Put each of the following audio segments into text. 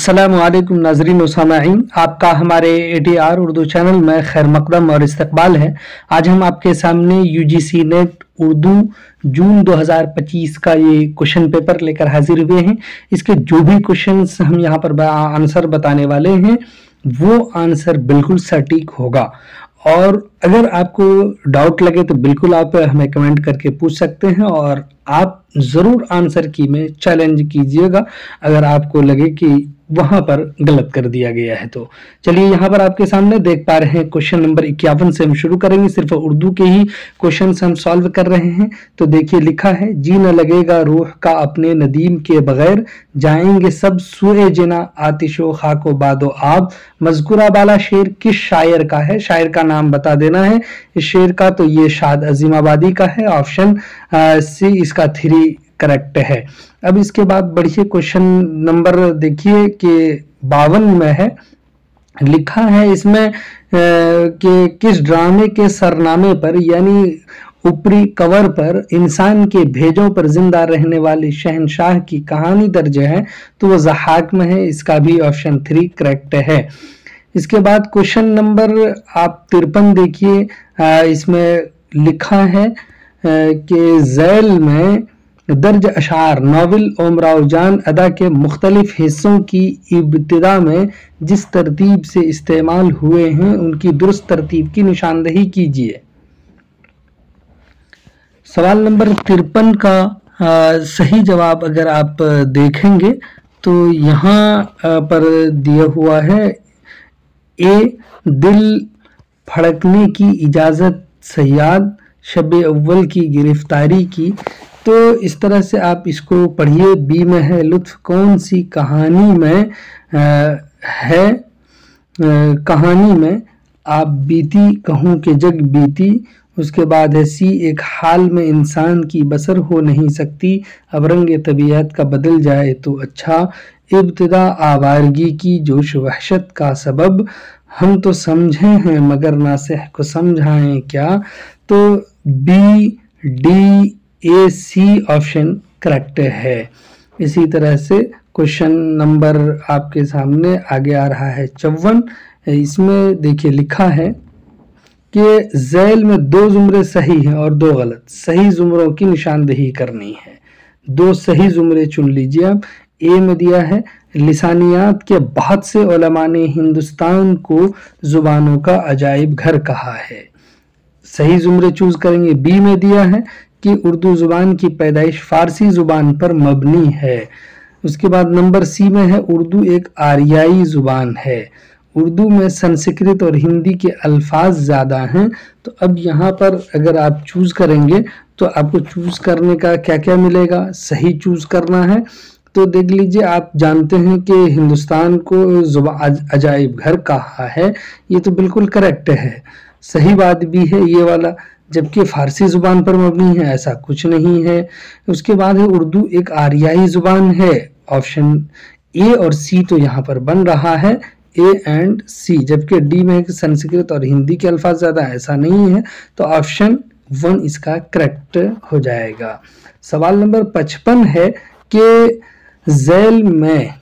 अस्सलामुअलैकुम नाज़रीन व सामाईन, आपका हमारे ATR उर्दू चैनल में खैर मकदम और इस्तकबाल है। आज हम आपके सामने UGC नेट उर्दू जून 2025 का ये क्वेश्चन पेपर लेकर हाजिर हुए हैं। इसके जो भी क्वेश्चंस हम यहाँ पर आंसर बताने वाले हैं वो आंसर बिल्कुल सटीक होगा, और अगर आपको डाउट लगे तो बिल्कुल आप हमें कमेंट करके पूछ सकते हैं और आप ज़रूर आंसर की में चैलेंज कीजिएगा अगर आपको लगे कि वहां पर गलत कर दिया गया है। तो चलिए यहाँ पर आपके सामने देख पा रहे हैं क्वेश्चन नंबर 51 से हम शुरू करेंगे। सिर्फ उर्दू के ही क्वेश्चन हम सॉल्व कर रहे हैं। तो देखिए लिखा है, जी न लगेगा रूह का अपने नदीम के बगैर, जाएंगे सब सुए जिना आतिशो खाको बादो आब। मज़कूरा बाला शेर किस शायर का है? शायर का नाम बता देना है इस शेर का। तो ये शाद अजीमाबादी का है। ऑप्शन सी इसका 3 करेक्ट है। अब इसके बाद बढ़िए क्वेश्चन नंबर देखिए कि 52 में है। लिखा है इसमें कि किस ड्रामे के सरनामे पर यानी ऊपरी कवर पर इंसान के भेजों पर जिंदा रहने वाले शहनशाह की कहानी दर्ज है? तो वो ज़हाक में है। इसका भी ऑप्शन 3 करेक्ट है। इसके बाद क्वेश्चन नंबर आप 53 देखिए। इसमें लिखा है कि झैल में दर्ज अशार नावल ओमराव जान अदा के मुख्तलिफ हिस्सों की इब्तिदा में जिस तरतीब से इस्तेमाल हुए हैं उनकी दुरुस्त तरतीब की निशानदही कीजिए। सवाल नंबर 53 का सही जवाब अगर आप देखेंगे तो यहाँ पर दिया हुआ है ए, दिल फड़कने की इजाज़त सयाद शब अव्वल की गिरफ्तारी की। तो इस तरह से आप इसको पढ़िए। बी में है लुत्फ कौन सी कहानी में है? कहानी में आप बीती कहूँ कि जग बीती। उसके बाद है सी, एक हाल में इंसान की बसर हो नहीं सकती, अब रंग तबीयत का बदल जाए तो अच्छा। इब्तिदा आवारगी की जोश वहशत का सबब, हम तो समझे हैं मगर नासिह को समझाएं क्या। तो बी, डी, ए, सी ऑप्शन करेक्ट है। इसी तरह से क्वेश्चन नंबर आपके सामने आगे आ रहा है 54। इसमें देखिए लिखा है कि झैल में 2 जुमरे सही हैं और 2 गलत। सही जुमरों की निशानदही करनी है। 2 सही जुमरे चुन लीजिए आप। ए में दिया है लिसानियात के बहुत से उलमा ने हिंदुस्तान को जुबानों का अजाइब घर कहा है। सही जुमरे चूज करेंगे। बी में दिया है कि उर्दू जुबान की पैदाइश फारसी जुबान पर मबनी है। उसके बाद नंबर सी में है उर्दू एक आर्याई जुबान है। उर्दू में संस्कृत और हिंदी के अल्फाज ज़्यादा हैं। तो अब यहाँ पर अगर आप चूज़ करेंगे तो आपको चूज़ करने का क्या क्या मिलेगा? सही चूज़ करना है। तो देख लीजिए, आप जानते हैं कि हिंदुस्तान को अजाइब घर कहा है, ये तो बिल्कुल करेक्ट है। सही बात भी है ये वाला, जबकि फारसी जुबान पर मबनी है ऐसा कुछ नहीं है। उसके बाद है उर्दू एक आर्याई जुबान है। ऑप्शन ए और सी तो यहाँ पर बन रहा है, ए एंड सी। जबकि डी में है कि संस्कृत और हिंदी के अल्फाज ज़्यादा, ऐसा नहीं है। तो ऑप्शन 1 इसका करेक्ट हो जाएगा। सवाल नंबर 55 है कि झैल में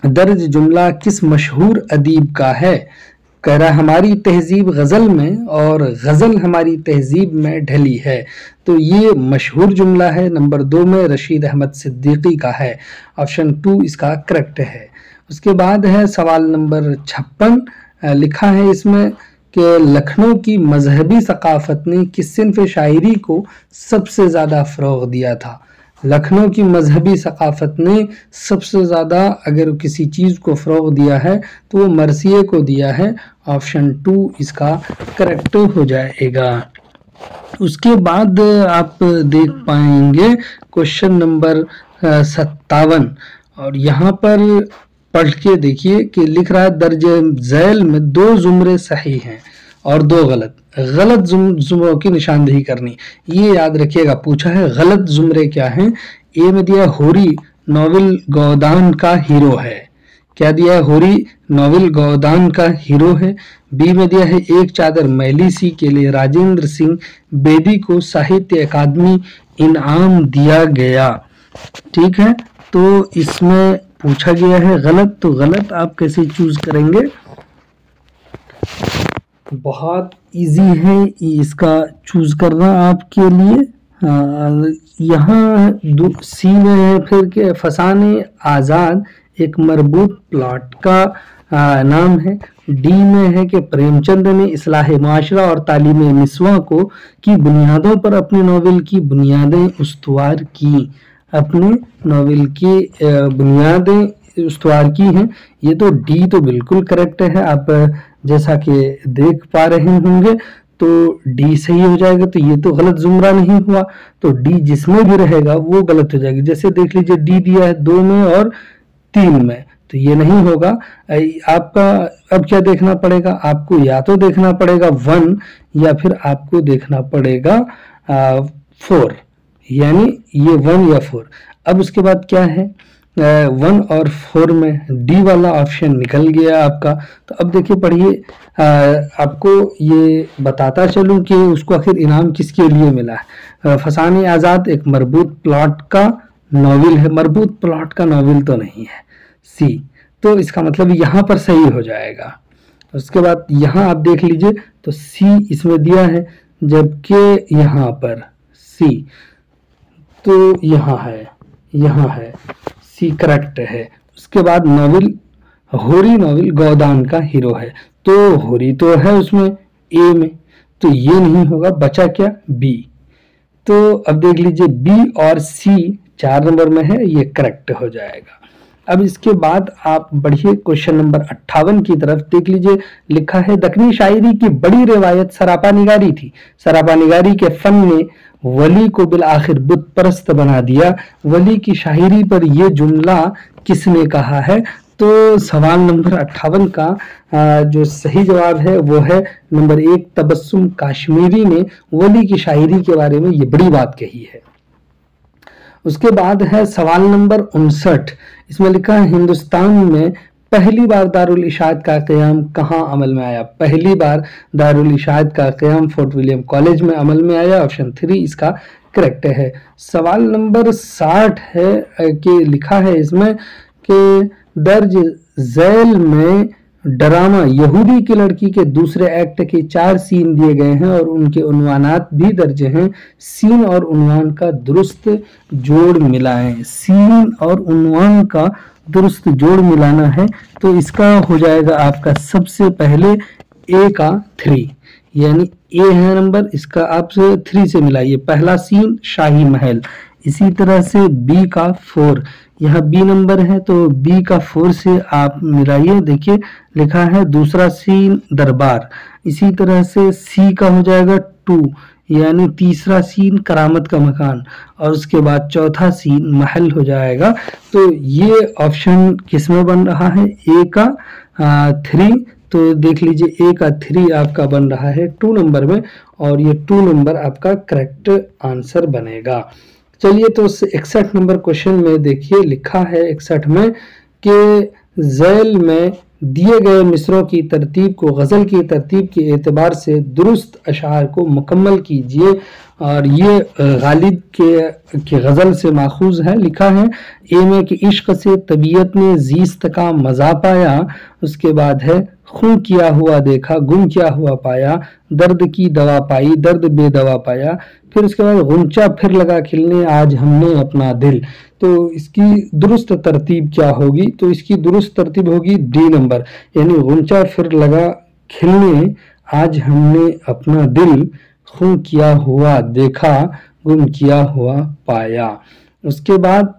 दर्ज जुमला किस मशहूर अदीब का है? कह रहा हमारी तहजीब गज़ल में और गज़ल हमारी तहजीब में ढली है। तो ये मशहूर जुमला है। नंबर 2 में रशीद अहमद सिद्दीकी का है। ऑप्शन 2 इसका करेक्ट है। उसके बाद है सवाल नंबर 56। लिखा है इसमें कि लखनऊ की मजहबी सकाफत ने किस सिन्फ शायरी को सबसे ज़्यादा फ़रोग़ दिया था? लखनऊ की मजहबी सकाफत ने सबसे ज़्यादा अगर किसी चीज़ को फ़रोग़ दिया है तो वो मरसिए को दिया है। ऑप्शन 2 इसका करेक्ट हो जाएगा। उसके बाद आप देख पाएंगे क्वेश्चन नंबर 57, और यहाँ पर पढ़ के देखिए कि लिख रहा है दर्ज झैल में 2 जुमरे सही हैं और 2 गलत। गलत जुमरों की निशानदही करनी, ये याद रखिएगा। पूछा है गलत जुमरे क्या हैं? ए में दिया होरी नॉवल गोदान का हीरो है। क्या दिया है? होरी नॉवल गोदान का हीरो है। बी में दिया है एक चादर मैली सी के लिए राजेंद्र सिंह बेदी को साहित्य अकादमी इनाम दिया गया। ठीक है, तो इसमें पूछा गया है गलत, तो गलत आप कैसे चूज करेंगे? बहुत इजी है इसका चूज करना आपके लिए। यहाँ सी में है फिर के फसाने आज़ाद एक मरबूत प्लॉट का नाम है। डी में है कि प्रेमचंद ने इस्लाह माशरा और तालीम निस्वां को की बुनियादों पर अपने नावल की बुनियादें उस्तवार की, अपने नावल की बुनियादें उस्तवार की हैं। ये तो डी तो बिल्कुल करेक्ट है, आप जैसा कि देख पा रहे होंगे, तो डी सही हो जाएगा। तो ये तो गलत जुमरा नहीं हुआ, तो डी जिसमें भी रहेगा वो गलत हो जाएगी। जैसे देख लीजिए डी दिया है 2 में और 3 में, तो ये नहीं होगा। आपका अब क्या देखना पड़ेगा? आपको या तो देखना पड़ेगा 1 या फिर आपको देखना पड़ेगा 4, यानी ये 1 या 4। अब उसके बाद क्या है, 1 और 4 में डी वाला ऑप्शन निकल गया आपका। तो अब देखिए पढ़िए, आपको ये बताता चलूं कि उसको आखिर इनाम किसके लिए मिला है। फसाने आज़ाद एक मरबूत प्लॉट का नॉवेल है। मरबूत प्लॉट का नॉवेल तो नहीं है, सी, तो इसका मतलब यहाँ पर सही हो जाएगा। उसके बाद यहाँ आप देख लीजिए तो सी इसमें दिया है, जबकि यहाँ पर सी, तो यहाँ है सी करेक्ट है। उसके बाद नॉवेल होरी नॉवेल गोदान का हीरो है, तो होरी तो है उसमें ए में, तो ये नहीं होगा, बचा क्या? बी। तो अब देख लीजिए बी और सी 4 नंबर में है, ये करेक्ट हो जाएगा। अब इसके बाद आप बढ़िए क्वेश्चन नंबर 58 की तरफ। देख लीजिए लिखा है दक्कनी शायरी की बड़ी रिवायत सरापा निगारी थी। सरापा निगारी के फन ने वली को बिल आखिर बुत परस्त बना दिया। वली की शायरी पर यह जुमला किसने कहा है? तो सवाल नंबर 58 का जो सही जवाब है वो है नंबर 1 तबस्सुम काश्मीरी ने वली की शायरी के बारे में ये बड़ी बात कही है। उसके बाद है सवाल नंबर 59, इसमें लिखा है हिंदुस्तान में पहली बार दारुल इशात का क़याम कहाँ अमल में आया? पहली बार दारुल इशात का क़याम फोर्ट विलियम कॉलेज में अमल में आया। ऑप्शन 3 इसका करेक्ट है। सवाल नंबर 60 है कि लिखा है इसमें कि दर्ज झैल में ड्रामा यहूदी की लड़की के दूसरे एक्ट के 4 सीन दिए गए हैं और उनके उन्वानात भी दर्ज हैं। सीन और उन्वान का दुरुस्त जोड़ मिलाएं। सीन और उन्वान का दुरुस्त जोड़ मिलाना है, तो इसका हो जाएगा आपका सबसे पहले ए का 3, यानी ए है नंबर, इसका आप 3 से मिलाइए। पहला सीन शाही महल, इसी तरह से बी का 4, यहाँ बी नंबर है तो बी का 4 से आप मिलाइए। देखिए लिखा है दूसरा सीन दरबार, इसी तरह से सी का हो जाएगा 2, यानी तीसरा सीन करामत का मकान, और उसके बाद चौथा सीन महल हो जाएगा। तो ये ऑप्शन किस में बन रहा है? ए का 3। तो देख लीजिए ए का 3 आपका बन रहा है 2 नंबर में, और ये 2 नंबर आपका करेक्ट आंसर बनेगा। चलिए तो 61 नंबर क्वेश्चन में देखिए लिखा है 61 में कि झैल में दिए गए मिसरों की तरतीब को गज़ल की तरतीब के एतबार से दुरुस्त अशार को मुकम्मल कीजिए, और ये गालिब के गज़ल से माखूज है। लिखा है ए में कि इश्क से तबीयत ने ज़ीस्त का मज़ा पाया। उसके बाद है खून किया हुआ देखा गुम किया हुआ पाया, दर्द की दवा पाई दर्द बेदवा पाया। फिर उसके बाद गुंचा फिर लगा खिलने आज हमने अपना दिल। तो इसकी दुरुस्त तरतीब क्या होगी? तो इसकी दुरुस्त तरतीब होगी डी नंबर, यानी गुंचा फिर लगा खिलने आज हमने अपना दिल, खून किया हुआ देखा गुम किया हुआ पाया। उसके बाद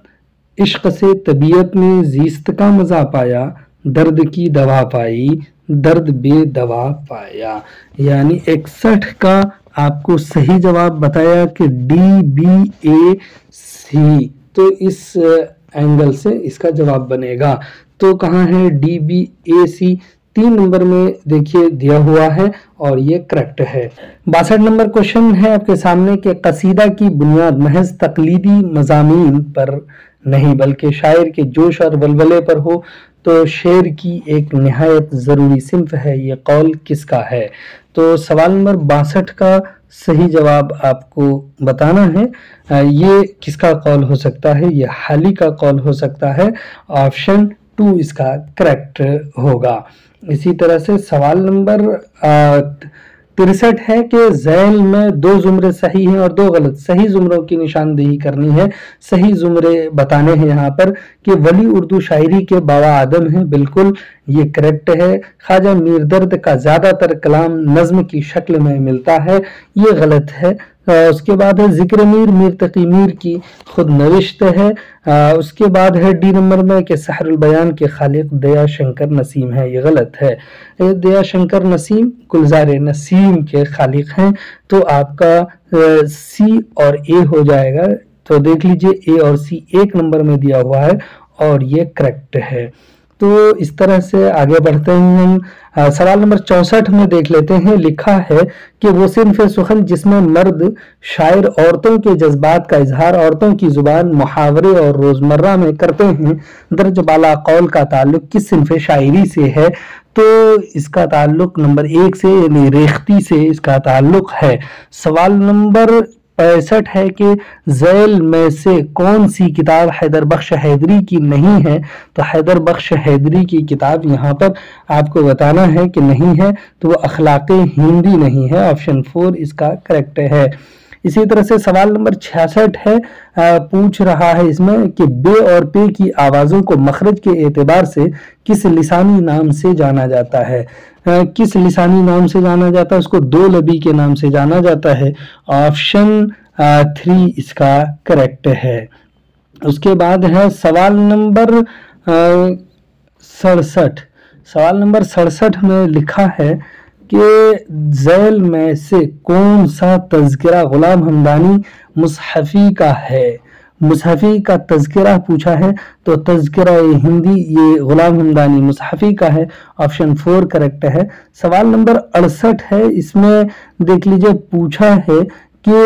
इश्क से तबीयत ने ज़ीस्त का मज़ा पाया, दर्द की दवा पाई दर्द बेदवा पाया। यानी 61 का आपको सही जवाब बताया कि डी बी ए सी, तो इस एंगल से इसका जवाब बनेगा। तो कहाँ है डी बी ए सी? 3 नंबर में देखिए दिया हुआ है और ये करेक्ट है। 62 नंबर क्वेश्चन है आपके सामने कि कसीदा की बुनियाद महज तकलीदी मज़ामीन पर नहीं बल्कि शायर के जोश और वलवले पर हो تو شعر کی ایک نہایت ضروری صنف ہے، یہ قول کس کا ہے؟ تو سوال نمبر 62 کا صحیح جواب آپ کو بتانا ہے۔ یہ کس کا قول ہو سکتا ہے؟ یہ حالی کا قول ہو سکتا ہے، آپشن 2 اس کا کریکٹ ہوگا۔ اسی طرح سے سوال نمبر 63 ہے کہ ذیل میں 2 زمرے صحیح ہیں اور 2 غلط، صحیح زمروں کی نشاندہی کرنی ہے۔ صحیح زمرے بتانے ہیں یہاں پر کہ ولی اردو شاعری کے بابا آدم ہیں، بالکل یہ کریکٹ ہے۔ خواجہ میر درد کا زیادہ تر کلام نظم کی شکل میں ملتا ہے، یہ غلط ہے۔ اس کے بعد ہے ذکر میر، میر تقی میر کی خود نوشت ہے۔ اس کے بعد ہے ڈی نمبر میں کہ سحر البیان کے خالق دیا شنکر نسیم ہے، یہ غلط ہے۔ دیا شنکر نسیم گلزار نسیم کے خالق ہیں، تو آپ کا سی اور اے ہو جائے گا۔ تو دیکھ لیجئے اے اور سی 1 نمبر میں دیا ہوا ہے اور یہ کریکٹ ہے۔ تو اس طرح سے آگے بڑھتے ہیں ہم۔ سوال نمبر 64 میں دیکھ لیتے ہیں، لکھا ہے کہ وہ صنف سخن جس میں مرد شاعر عورتوں کے جذبات کا اظہار عورتوں کی زبان، محاورے اور روزمرہ میں کرتے ہیں، درج بالا قول کا تعلق کس صنف شاعری سے ہے؟ تو اس کا تعلق نمبر 1 سے یعنی ریختی سے اس کا تعلق ہے۔ سوال نمبر 65 ہے کہ ذیل میں سے کون سی کتاب حیدر بخش حیدری کی نہیں ہے؟ تو حیدر بخش حیدری کی کتاب یہاں پر آپ کو بتانا ہے کہ نہیں ہے، تو وہ اخلاق ہندی نہیں ہے، آپشن 4 اس کا کریکٹ ہے۔ اسی طرح سے سوال نمبر 66 ہے، پوچھ رہا ہے اس میں کہ بے اور پے کی آوازوں کو مخرج کے اعتبار سے کس لسانی نام سے جانا جاتا ہے؟ کس لسانی نام سے جانا جاتا ہے؟ اس کو دو لبی کے نام سے جانا جاتا ہے، آپشن 3 اس کا کریکٹ ہے۔ اس کے بعد ہے سوال نمبر 67۔ سوال نمبر 67 میں لکھا ہے کہ ذیل میں سے کون سا تذکرہ غلام حمدانی مصحفی کا ہے؟ مصحفی کا تذکرہ پوچھا ہے، تو تذکرہ ہندی یہ غلام حمدانی مصحفی کا ہے، آپشن 4 کریکٹ ہے۔ سوال نمبر 68 ہے، اس میں دیکھ لیجئے پوچھا ہے کہ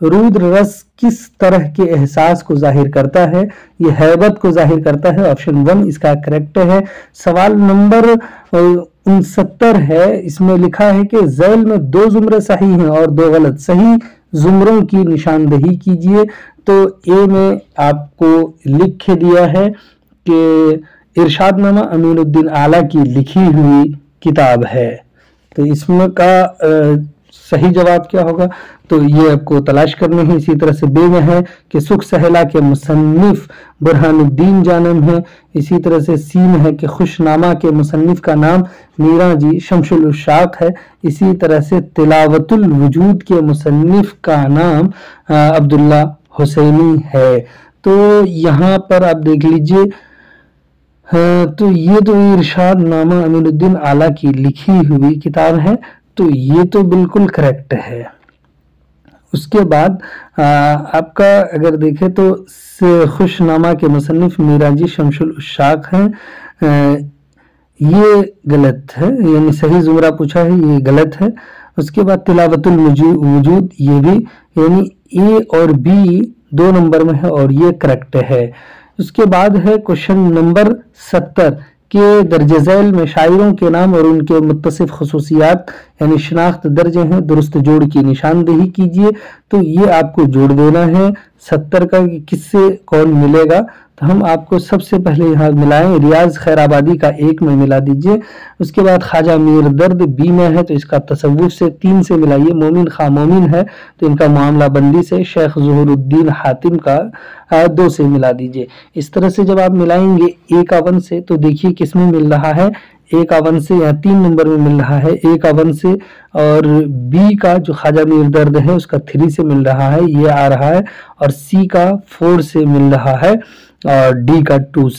رودر رس کس طرح کے احساس کو ظاہر کرتا ہے؟ یہ ہیبت کو ظاہر کرتا ہے، آپشن 1 اس کا کریکٹ ہے۔ سوال نمبر 69 ہے، اس میں لکھا ہے کہ ذیل میں 2 زمرے صحیح ہیں اور 2 غلط، صحیح زمروں کی نشاندہی کیجئے۔ تو اے میں آپ کو لکھ دیا ہے کہ ارشاد نامہ امین الدین اعلیٰ کی لکھی ہوئی کتاب ہے، تو اس میں کا صحیح جواب کیا ہوگا؟ تو یہ آپ کو تلاش کرنے ہیں۔ اسی طرح سے بے میں ہے کہ سکھ سہیلا کے مصنف برہان الدین جانم ہے۔ اسی طرح سے سی میں ہے کہ خوش نامہ کے مصنف کا نام میرا جی شمس العشاق ہے۔ اسی طرح سے تلاوت الوجود کے مصنف کا نام عبداللہ حسینی ہے۔ تو یہاں پر آپ دیکھ لیجئے، تو یہ تو ارشاد نامہ امین الدین اعلیٰ کی لکھی ہوئی کتاب ہے، تو یہ تو بالکل کریکٹ ہے۔ اس کے بعد آپ کا اگر دیکھیں تو خوش نامہ کے مصنف میرا جی شمس العشاق ہیں، یہ غلط ہے، یعنی صحیح زمرہ پوچھا ہے، یہ غلط ہے۔ اس کے بعد تلاوت الوجود یہ بھی یعنی اے اور بی 2 نمبر میں ہے اور یہ کریکٹ ہے۔ اس کے بعد ہے کوشچن نمبر 70 کہ درج ذیل میں شاعروں کے نام اور ان کے متصف خصوصیات یعنی شناخت درج ہیں، درست جوڑ کی نشاندہی کیجئے۔ تو یہ آپ کو جوڑ دینا ہے 70 کا کہ کس سے کون ملے گا، تو ہم آپ کو سب سے پہلے یہاں ملائیں، ریاض خیر آبادی کا 1 میں ملا دیجئے۔ اس کے بعد خواجہ میر درد بی میں ہے، تو اس کا تصوف سے 3 سے ملائیے۔ مومن خواہ مومن ہے تو ان کا معاملہ بندی سے، شیخ ظہور الدین حاتم کا 2 سے ملا دیجئے۔ اس طرح سے جب آپ ملائیں گے اے کا 1 سے، تو دیکھیے کس میں مل رہا ہے، اے کا 1 سے یہاں 3 نمبر میں مل رہا ہے اے کا 1 سے، اور بی کا جو خواجہ میر درد ہے اس کا 3 سے مل رہا ہے، یہ آ رہا ہے، اور سی کا 4 سے مل رہا ہے، اور ڈی کا 2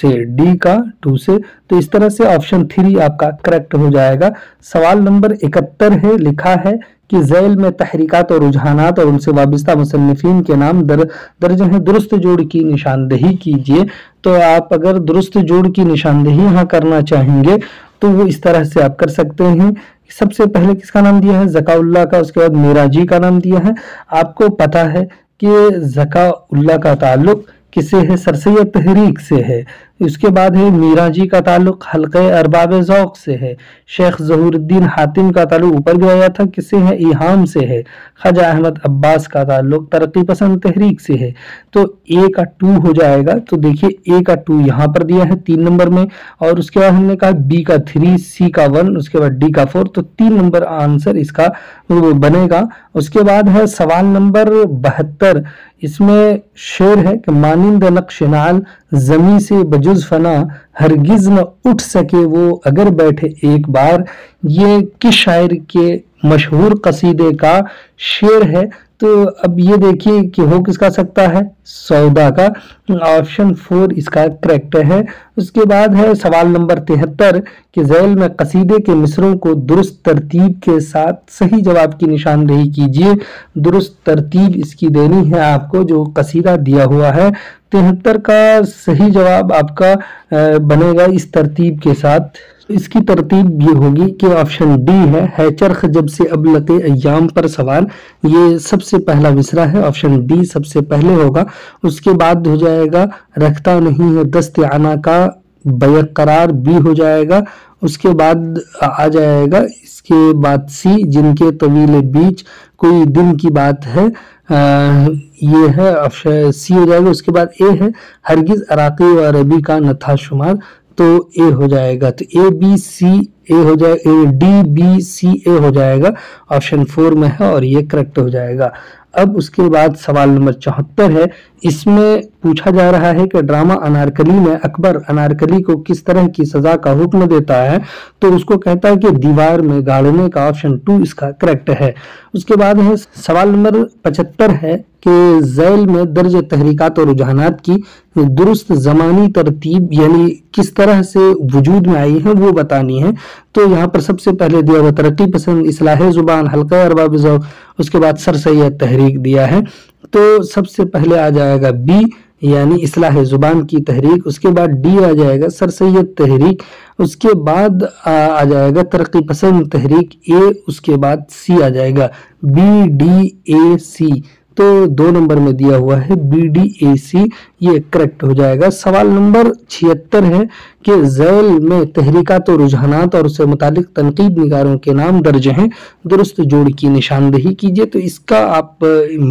سے، تو اس طرح سے آپشن 3 آپ کا کریکٹ ہو جائے گا۔ سوال نمبر 71 ہے، لکھا ہے کہ ذیل میں تحریکات اور رجحانات اور ان سے وابستہ مصنفین کے نام درج ہیں، درست جوڑ کی نشاندہی کیجئے۔ تو آپ اگر درست جوڑ کی نشاندہی یہاں کرنا چاہیں گے تو وہ اس طرح سے آپ کر سکتے ہیں۔ سب سے پہلے کس کا نام دیا ہے؟ ذکا اللہ کا، اس کے بعد میرا جی کا نام دیا ہے۔ آپ کو پتا ہے کہ ذکا اللہ کا تعلق کس سے ہے؟ سر سید تحریک سے ہے، اس کے بعد ہے میرا جی کا تعلق حلقہ ارباب ذوق سے ہے، شیخ ظہور الدین حاتم کا تعلق اوپر بھی آیا تھا کس سے ہے، ایہام سے ہے، خواجہ احمد عباس کا تعلق ترقی پسند تحریک سے ہے، تو اے کا 2 ہو جائے گا۔ تو دیکھیے اے کا 2 یہاں پر دیا ہے 3 نمبر میں، اور اس کے بعد ہم نے کہا بی کا 3، سی کا 1، اس کے بعد ڈی کا 4، تو 3 نمبر آنسر اس کا بنے گا۔ اس کے بعد ہے سوال نمبر 72، اس میں شعر ہے کہ مانند نقش نعل زمیں سے بجز فنا ہرگز نہ اٹھ سکے وہ اگر بیٹھے ایک بار، یہ کس شاعر کے مشہور قصیدے کا شعر ہے؟ تو اب یہ دیکھیے کہ ہو کس کا سکتا ہے، سودا کا، آپشن 4 اس کا کریکٹ ہے۔ اس کے بعد ہے سوال نمبر 73 کہ ذیل میں قصیدے کے مصروں کو درست ترتیب کے ساتھ صحیح جواب کی نشاندہی کیجیے۔ درست ترتیب اس کی دینی ہے آپ کو جو قصیدہ دیا ہوا ہے۔ 73 کا صحیح جواب آپ کا بنے گا اس ترتیب کے ساتھ۔ اس کی ترتیب یہ ہوگی کہ آپشن ڈی ہے چرخ جب سے ابلق ایام پر سوال، یہ سب سے پہلا مصرع ہے، آپشن ڈی سب سے پہلے ہوگا۔ اس کے بعد ہو جائے گا رکھتا نہیں ہے دست عنا کا بیقرار، بی ہو جائے گا۔ اس کے بعد آ جائے گا اس کے بعد سی جن کے طویل بیچ کوئی دن کی بات ہے، یہ ہے آپشن سی ہو جائے گا۔ اس کے بعد اے ہے ہرگز عراقی و عربی کا نہ تھا شمار، تو اے ہو جائے گا۔ تو اے بی سی اے ہو جائے گا، ڈی بی سی اے ہو جائے گا، آپشن 4 میں ہے اور یہ کریکٹ ہو جائے گا۔ اب اس کے بعد سوال نمبر 74 ہے، اس میں پوچھا جا رہا ہے کہ ڈرامہ انارکلی میں اکبر انارکلی کو کس طرح کی سزا کا حکم دیتا ہے؟ تو اس کو کہتا ہے کہ دیوار میں گاڑنے کا، آپشن 2 اس کا کریکٹ ہے۔ اس کے بعد ہے سوال نمبر 75 ہے کہ ذیل میں درج تحریکات اور رجحانات کی درست زمانی ترتیب یعنی کس طرح سے وجود میں آئی ہے وہ بتانی ہے۔ تو یہاں پر سب سے پہلے دیا ہوا ترقی پسند، اصلاح زبان، حلقہ ارباب ذوق، اس کے بعد سر سید تحریک دیا ہے۔ تو سب سے پہلے آ جائے گا بی یعنی اصلاح زبان کی تحریک، اس کے بعد ڈی آ جائے گا سر سید تحریک، اس کے بعد آ جائے گا ترقی پسند تحریک اے، اس کے بعد سی آ جائے گا بی ڈی اے سی، تو 2 نمبر میں دیا ہوا ہے بی ڈی اے سی، یہ کریکٹ ہو جائے گا۔ سوال نمبر 76 ہے کہ ذیل میں تحریکات و رجحانات اور اس سے متعلق تنقید نگاروں کے نام درج ہیں، درست جوڑ کی نشاندہی کیجیے۔ تو اس کا آپ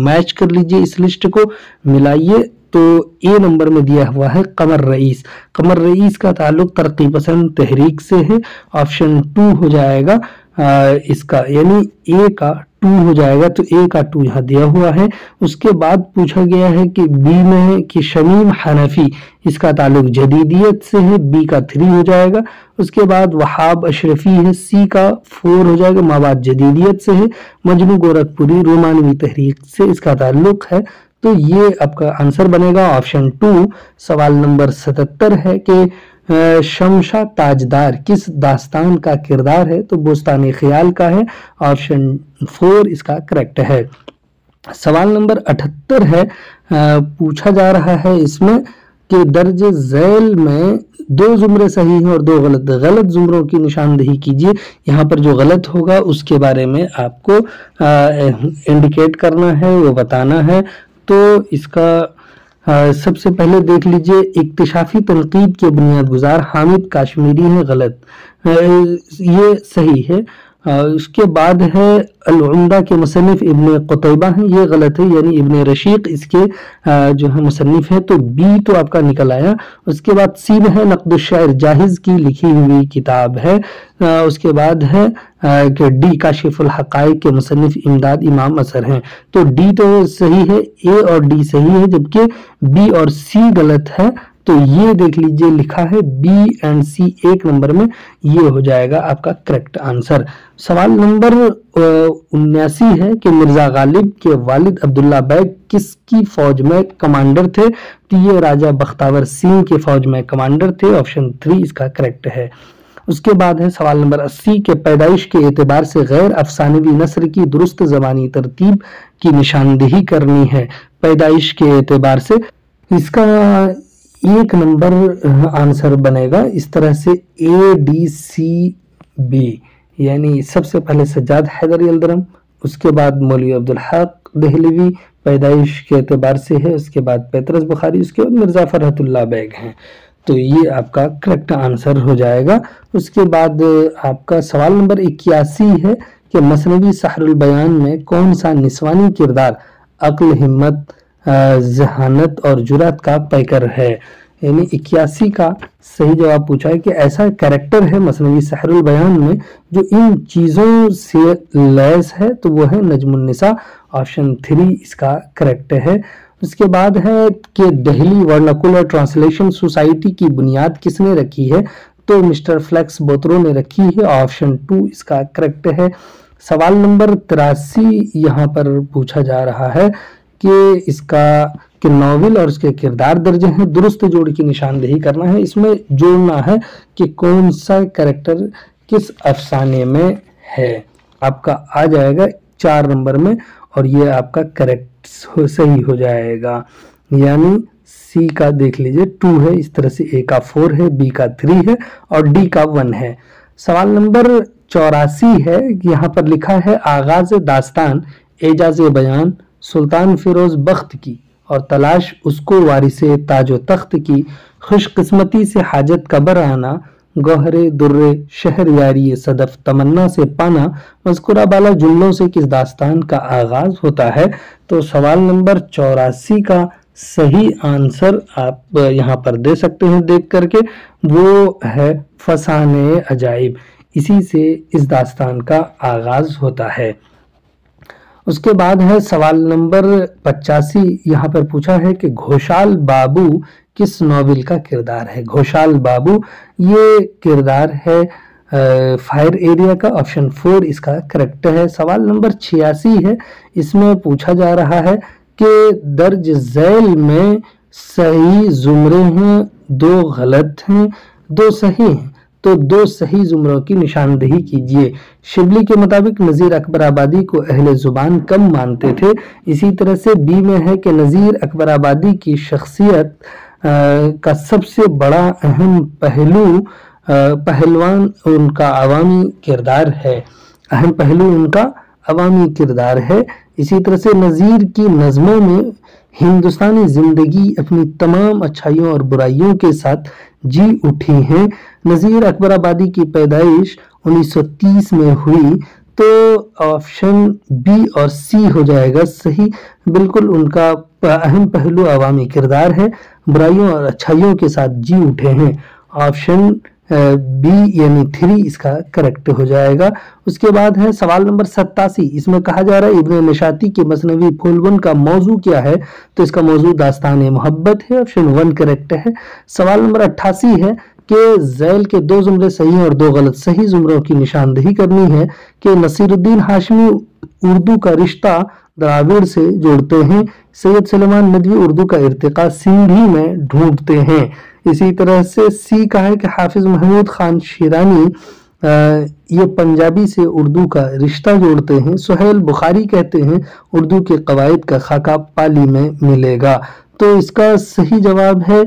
میچ کر لیجیے، اس لسٹ کو ملائیے۔ تو اے نمبر میں دیا ہوا ہے قمر رئیس، قمر رئیس کا تعلق ترقی پسند تحریک سے ہے، آپشن 2 ہو جائے گا اس کا، یعنی اے کا 2 ہو جائے گا۔ تو اے کا 2 یہاں دیا ہوا ہے۔ اس کے بعد پوچھا گیا ہے کہ بی میں کہ شمیم حنفی اس کا تعلق جدیدیت سے ہے، بی کا 3 ہو جائے گا۔ اس کے بعد وہاب اشرفی ہے، سی کا 4 ہو جائے گا، مواد جدیدیت سے ہے، مجنو گورکھپوری رومانوی تحریک سے اس کا تعلق ہے، تو یہ آپ کا آنسر بنے گا آپشن 2۔ سوال نمبر 77 ہے کہ شمشا تاجدار کس داستان کا کردار ہے؟ تو بوستان خیال کا ہے، آپشن 4 اس کا کریکٹ ہے۔ سوال نمبر 78 ہے، پوچھا جا رہا ہے اس میں کہ درج ذیل میں 2 زمرے صحیح ہیں اور 2 غلط، غلط زمروں کی نشاندہی کیجیے۔ یہاں پر جو غلط ہوگا اس کے بارے میں آپ کو انڈیکیٹ کرنا ہے، وہ بتانا ہے۔ تو اس کا سب سے پہلے دیکھ لیجئے، اکتشافی تنقید کے بنیاد گزار حامد کاشمیری ہیں، غلط، یہ صحیح ہے۔ اس کے بعد ہے العمدہ کے مصنف ابن قتیبہ ہیں، یہ غلط ہے، یعنی ابن رشیق اس کے جو ہے مصنف ہے، تو بی تو آپ کا نکل آیا۔ اس کے بعد سی میں ہے نقد الشعر جاہز کی لکھی ہوئی کتاب ہے۔ اس کے بعد ہے کہ ڈی کاشف الحقائق کے مصنف امداد امام اثر ہیں، تو ڈی تو صحیح ہے، اے اور ڈی صحیح ہے، جبکہ بی اور سی غلط ہے۔ تو یہ دیکھ لیجئے لکھا ہے بی اینڈ سی 1 نمبر میں، یہ ہو جائے گا آپ کا کریکٹ آنسر۔ سوال نمبر 79 ہے کہ مرزا غالب کے والد عبداللہ بیگ کس کی فوج میں کمانڈر تھے؟ تو یہ راجہ بختاور سنگھ کے فوج میں کمانڈر تھے، آپشن 3 اس کا کریکٹ ہے۔ اس کے بعد ہے سوال نمبر 80 کے پیدائش کے اعتبار سے غیر افسانوی نثر کی درست زبانی ترتیب کی نشاندہی کرنی ہے۔ پیدائش کے اعتبار سے اس کا 1 نمبر آنسر بنے گا اس طرح سے اے ڈی سی بی، یعنی سب سے پہلے سجاد حیدر یلدرم، اس کے بعد مولوی عبدالحق دہلوی پیدائش کے اعتبار سے ہے، اس کے بعد پیطرس بخاری، اس کے بعد مرزا فرحت اللہ بیگ ہیں۔ تو یہ آپ کا کریکٹ آنسر ہو جائے گا۔ اس کے بعد آپ کا سوال نمبر 81 ہے کہ مثنوی سحر البیان میں کون سا نسوانی کردار عقل، ہمت، ذہانت اور جرات کا پیکر ہے؟ یعنی 81 کا صحیح جواب پوچھا ہے کہ ایسا کریکٹر ہے مثنوی سحر البیان میں جو ان چیزوں سے لیس ہے، تو وہ ہے نجم النساء، آپشن 3 اس کا کریکٹ ہے۔ اس کے بعد ہے کہ دہلی ورناکولر ٹرانسلیشن سوسائٹی کی بنیاد کس نے رکھی ہے؟ تو مسٹر فلیکس بوترو نے رکھی ہے، آپشن 2 اس کا کریکٹ ہے۔ سوال نمبر 83 یہاں پر پوچھا جا رہا ہے کہ اس کا کہ ناول اور اس کے کردار درج ہیں، درست جوڑ کی نشاندہی کرنا ہے۔ اس میں جوڑنا ہے کہ کون سا کریکٹر کس افسانے میں ہے۔ آپ کا آ جائے گا 4 نمبر میں، اور یہ آپ کا کریکٹ صحیح ہو جائے گا، یعنی سی کا دیکھ لیجئے 2 ہے، اس طرح سے اے کا 4 ہے، بی کا 3 ہے اور ڈی کا 1 ہے۔ سوال نمبر 84 ہے، یہاں پر لکھا ہے آغاز داستان اعجاز بیان سلطان فیروز بخت کی اور تلاش اس کو وارث تاج و تخت کی، خوش قسمتی سے حاجت کا بر آنا، گوہرے درے شہر یاری صدف تمنا سے پانا، مذکورہ بالا جملوں سے کس داستان کا آغاز ہوتا ہے؟ تو سوال نمبر 84 کا صحیح آنسر آپ یہاں پر دے سکتے ہیں دیکھ کر کے، وہ ہے فسانے عجائب، اسی سے اس داستان کا آغاز ہوتا ہے۔ اس کے بعد ہے سوال نمبر 85، یہاں پر پوچھا ہے کہ گھوشال بابو کس ناول کا کردار ہے؟ گھوشال بابو یہ کردار ہے فائر ایریا کا، آپشن 4 اس کا کریکٹ ہے۔ سوال نمبر 86 ہے، اس میں پوچھا جا رہا ہے کہ درج ذیل میں صحیح زمرے ہیں، 2 غلط ہیں، 2 صحیح ہیں، تو 2 صحیح زمروں کی نشاندہی کیجئے۔ شبلی کے مطابق نذیر اکبر آبادی کو اہل زبان کم مانتے تھے، اسی طرح سے بی میں ہے کہ نذیر اکبر آبادی کی شخصیت کا سب سے بڑا اہم پہلوان ان کا عوامی کردار ہے، اہم پہلو ان کا عوامی کردار ہے۔ اسی طرح سے نذیر کی نظموں میں ہندوستانی زندگی اپنی تمام اچھائیوں اور برائیوں کے ساتھ جی اٹھی ہیں۔ نذیر اکبر آبادی کی پیدائش 1930 میں ہوئی، تو آپشن بی اور سی ہو جائے گا صحیح، بالکل ان کا اہم پہلو عوامی کردار ہے، برائیوں اور اچھائیوں کے ساتھ جی اٹھے ہیں، آپشن بی یعنی 3 اس کا کریکٹ ہو جائے گا۔ اس کے بعد ہے سوال نمبر 87، اس میں کہا جا رہا ہے ابن نشاطی کے مثنوی پھول ون کا موضوع کیا ہے؟ تو اس کا موضوع داستان محبت ہے، آپشن 1 کریکٹ ہے۔ سوال نمبر 88 ہے کہ ذیل کے 2 زمرے صحیح اور 2 غلط صحیح زمروں کی نشاندہی کرنی ہے کہ نصیر الدین ہاشمی اردو کا رشتہ دراوڑ سے جوڑتے ہیں، سید سلیمان ندوی اردو کا ارتقاء سندھی میں ڈھونڈتے ہیں۔ اسی طرح سے سی کا ہے کہ حافظ محمود خان شیرانی یہ پنجابی سے اردو کا رشتہ جوڑتے ہیں، سہیل بخاری کہتے ہیں اردو کے قواعد کا خاکہ پالی میں ملے گا، تو اس کا صحیح جواب ہے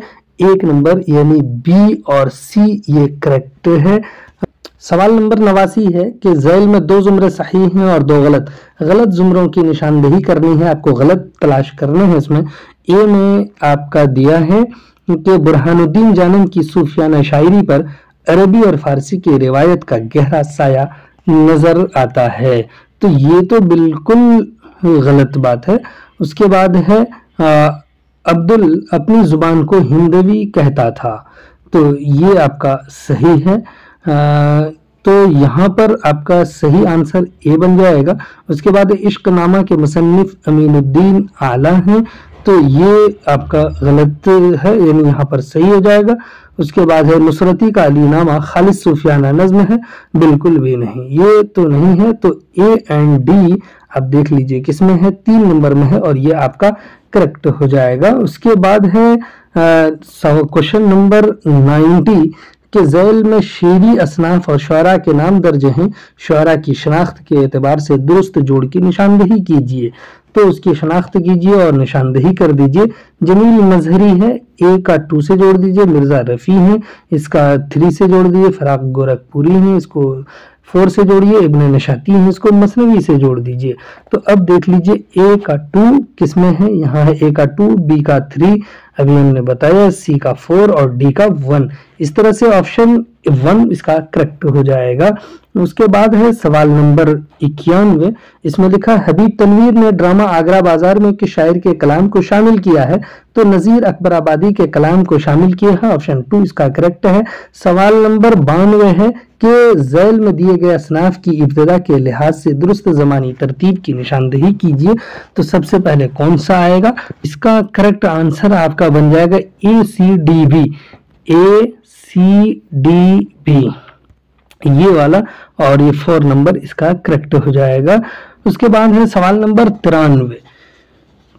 1 نمبر یعنی بی اور سی یہ کریکٹ ہے۔ سوال نمبر 89 ہے کہ ذیل میں 2 زمرے صحیح ہیں اور 2 غلط زمروں کی نشاندہی کرنی ہے، آپ کو غلط تلاش کرنے ہیں۔ اس میں اے میں آپ کا دیا ہے کہ برہان الدین جانم کی صوفیانہ شاعری پر عربی اور فارسی کی روایت کا گہرا سایہ نظر آتا ہے، تو یہ تو بالکل غلط بات ہے۔ اس کے بعد ہے عبدل اپنی زبان کو ہندوی کہتا تھا، تو یہ آپ کا صحیح ہے، تو یہاں پر آپ کا صحیح آنسر اے بن جائے گا۔ اس کے بعد عشق نامہ کے مصنف امین الدین اعلیٰ ہیں، تو یہ آپ کا غلط ہے، یعنی یہاں پر صحیح ہو جائے گا۔ اس کے بعد ہے نصرتی کا علی نامہ خالص صوفیانہ نظم ہے، بالکل بھی نہیں، یہ تو نہیں ہے، تو اے اینڈ ڈی آپ دیکھ لیجئے کس میں ہے، 3 نمبر میں ہے، اور یہ آپ کا کریکٹ ہو جائے گا۔ اس کے بعد ہے کوشچن نمبر 90 کہ ذیل میں شعری اصناف اور شعراء کے نام درج ہیں، شعراء کی شناخت کے اعتبار سے درست جوڑ کی نشاندہی کیجئے، تو اس کی شناخت کیجئے اور نشاندہی کر دیجئے۔ جمیل مظہری ہے، اے کا 2 سے جوڑ دیجئے، مرزا رفیع ہیں، اس کا 3 سے جوڑ دیجئے، فراق گورکھپوری ہیں، اس کو 4 سے جوڑیے، ابن نشاطی ہیں، اس کو مثنوی سے جوڑ دیجئے۔ تو اب دیکھ لیجئے اے کا 2 کس میں ہے، یہاں ہے اے کا 2، بی کا 3، अभी हमने बताया, सी का 4 और डी का 1। इस तरह से ऑप्शन 1 इसका करेक्ट हो जाएगा। उसके बाद है सवाल नंबर 91। इसमें लिखा, हबीब तनवीर ने ड्रामा आगरा बाजार में किस शायर के कलाम को शामिल किया है? तो नजीर अकबर आबादी के कलाम को शामिल किया है, ऑप्शन 2 इसका करेक्ट है। सवाल नंबर 92 है कि झैल में दिए गए असनाफ की इब्तिदा के लिहाज से दुरुस्त ज़मानी तरतीब की निशानदही कीजिए। तो सबसे पहले कौन सा आएगा? इसका करेक्ट आंसर आपका बन जाएगा ACDB, ACDB ये वाला, और ये 4 नंबर इसका करेक्ट हो जाएगा। उसके बाद है सवाल नंबर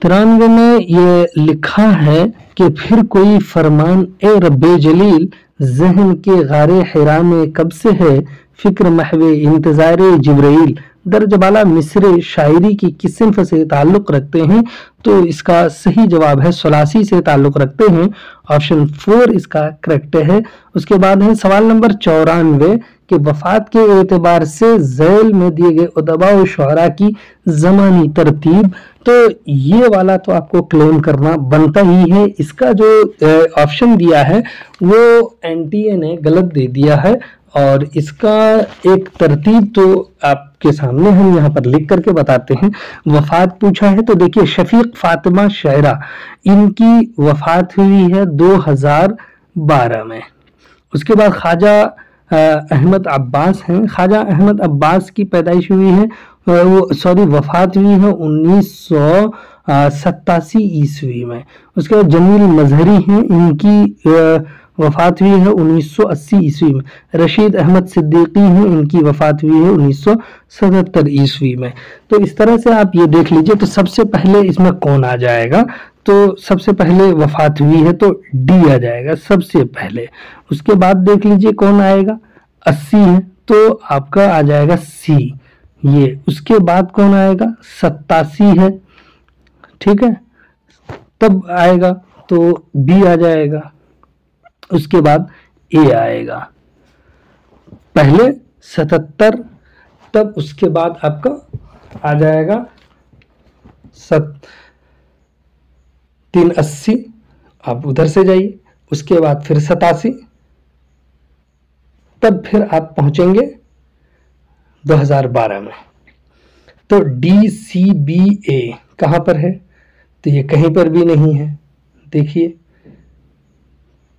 93 में ये लिखा है कि फिर कोई फरमान ए रब्बे जलील, ज़हन के गारे हिरा में कब से है फिक्र महवे इंतज़ारे जिब्राइल। दर्ज बाला मिसरे शायरी की किस सिन्फ से ताल्लुक रखते हैं? तो इसका सही जवाब है सुलासी से ताल्लुक रखते हैं, ऑप्शन 4 इसका करेक्ट है। उसके बाद है सवाल नंबर 94 कि वफात के एतबार से झैल में दिए गए उदबा व शुअरा की ज़मानी तरतीब। तो ये वाला तो आपको क्लेम करना बनता ही है। इसका जो ऑप्शन दिया है वो NTA ने गलत दे दिया है, और इसका एक तरतीब तो आपके सामने हम यहाँ पर लिख करके बताते हैं। वफात पूछा है तो देखिए, शफीक फातिमा शायरा, इनकी वफात हुई है 2012 में। उसके बाद ख्वाजा अहमद अब्बास हैं, ख्वाजा अहमद अब्बास की पैदाइश हुई है, वफात हुई है 1987 ईस्वी में। उसके बाद जमील मजहरी हैं, इनकी वफात हुई है 1980 ईस्वी में। रशीद अहमद सिद्दीकी हैं, इनकी वफात हुई है 1977 ईस्वी में। तो इस तरह से आप ये देख लीजिए। तो सबसे पहले इसमें कौन आ जाएगा? तो सबसे पहले वफात हुई है तो डी आ जाएगा सबसे पहले। उसके बाद देख लीजिए कौन आएगा, 80 है तो आपका आ जाएगा सी ये। उसके बाद कौन आएगा, 87 है, ठीक है, तब आएगा तो बी आ जाएगा। उसके बाद ए आएगा, पहले 77, तब उसके बाद आपका आ जाएगा 380, आप उधर से जाइए। उसके बाद फिर 87, तब फिर आप पहुंचेंगे 2012 में। तो DCBA कहां पर है? तो ये कहीं पर भी नहीं है, देखिए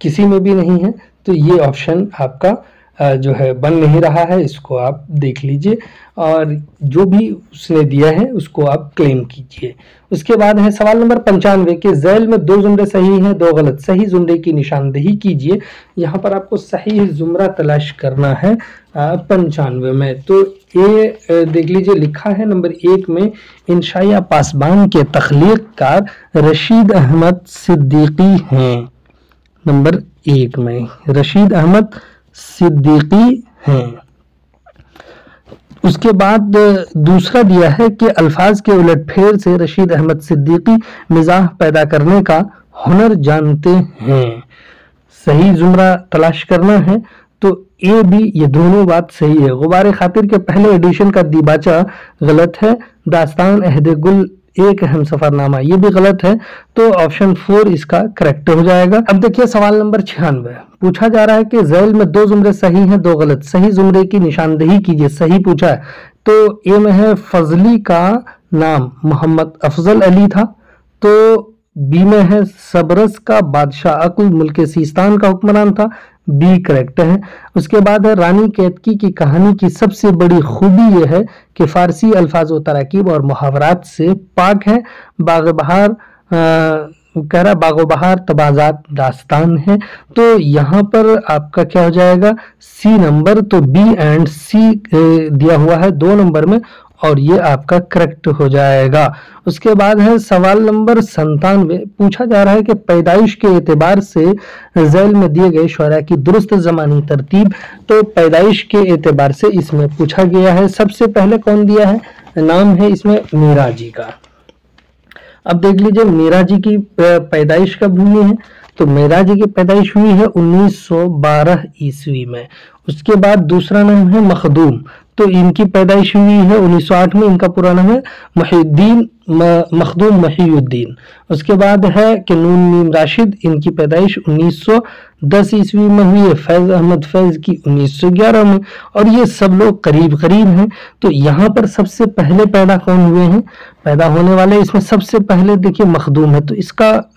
किसी में भी नहीं है। तो ये ऑप्शन आपका जो है बन नहीं रहा है, इसको आप देख लीजिए, और जो भी उसने दिया है उसको आप क्लेम कीजिए। उसके बाद है सवाल नंबर 95 के झैल में 2 जुमले सही हैं 2 गलत, सही जुमले की निशानदही कीजिए। यहाँ पर आपको सही जुमरा तलाश करना है 95 में। तो ये देख लीजिए, लिखा है नंबर 1 में, इंशाया पासबान के तख्लीक़कार रशीद अहमद सिद्दीकी हैं। नंबर 1 में रशीद अहमद सिद्दीकी हैं। उसके बाद दूसरा दिया है कि अल्फाज के उलटफेर से रशीद अहमद सिद्दीकी मिजाह पैदा करने का हुनर जानते हैं। सही जुमरा तलाश करना है। तो ए बी ये दोनों बात सही है। गुबारे खातिर के पहले एडिशन का दीबाचा गलत है। दास्तान अहदे गुल एक अहम सफरनामा ये भी गलत है। तो ऑप्शन 4 इसका करेक्ट हो जाएगा। अब देखिए सवाल नंबर 96 पूछा जा रहा है कि झैल में 2 जुमरे सही हैं 2 गलत, सही जुमरे की निशानदही कीजिए। सही पूछा है तो ए में है फजली का नाम मोहम्मद अफजल अली था। तो बी में है सबरस का बादशाह अक्ल मुल्क सीस्तान का हुक्मरान था। बी करेक्ट है। उसके बाद है रानी केतकी की कहानी की सबसे बड़ी खूबी यह है कि फारसी अल्फाज व तराकीब और मुहावरात से पाक है। कह रहा बागो बहार तबाजात दास्तान है। तो यहाँ पर आपका क्या हो जाएगा सी नंबर। तो बी एंड सी दिया हुआ है 2 नंबर में और ये आपका करेक्ट हो जाएगा। उसके बाद है सवाल नंबर 97 पूछा जा रहा है कि पैदाइश के एतबार से झैल में दिए गए शुअरा की दुरुस्त ज़मानी तरतीब। तो पैदाइश के एतबार से इसमें पूछा गया है सबसे पहले कौन दिया है, नाम है इसमें मीरा जी का। अब देख लीजिए मीरा जी की पैदाइश कब हुई है। तो मीरा जी की पैदाइश हुई है 1912 ईस्वी में। उसके बाद दूसरा नाम है मखदूम। तो इनकी पैदाइश हुई है 1908 में। इनका पूरा नाम है मुहिउद्दीन मखदूम महिउद्दीन। उसके बाद है कि नून मीम राशिद, इनकी पैदाइश 1910 ईस्वी में हुई है। फैज अहमद फैज की 1911 में, और ये सब लोग करीब करीब हैं। तो यहाँ पर सबसे पहले पैदा कौन हुए हैं, पैदा होने वाले इसमें सबसे पहले देखिए मखदूम है। तो इसका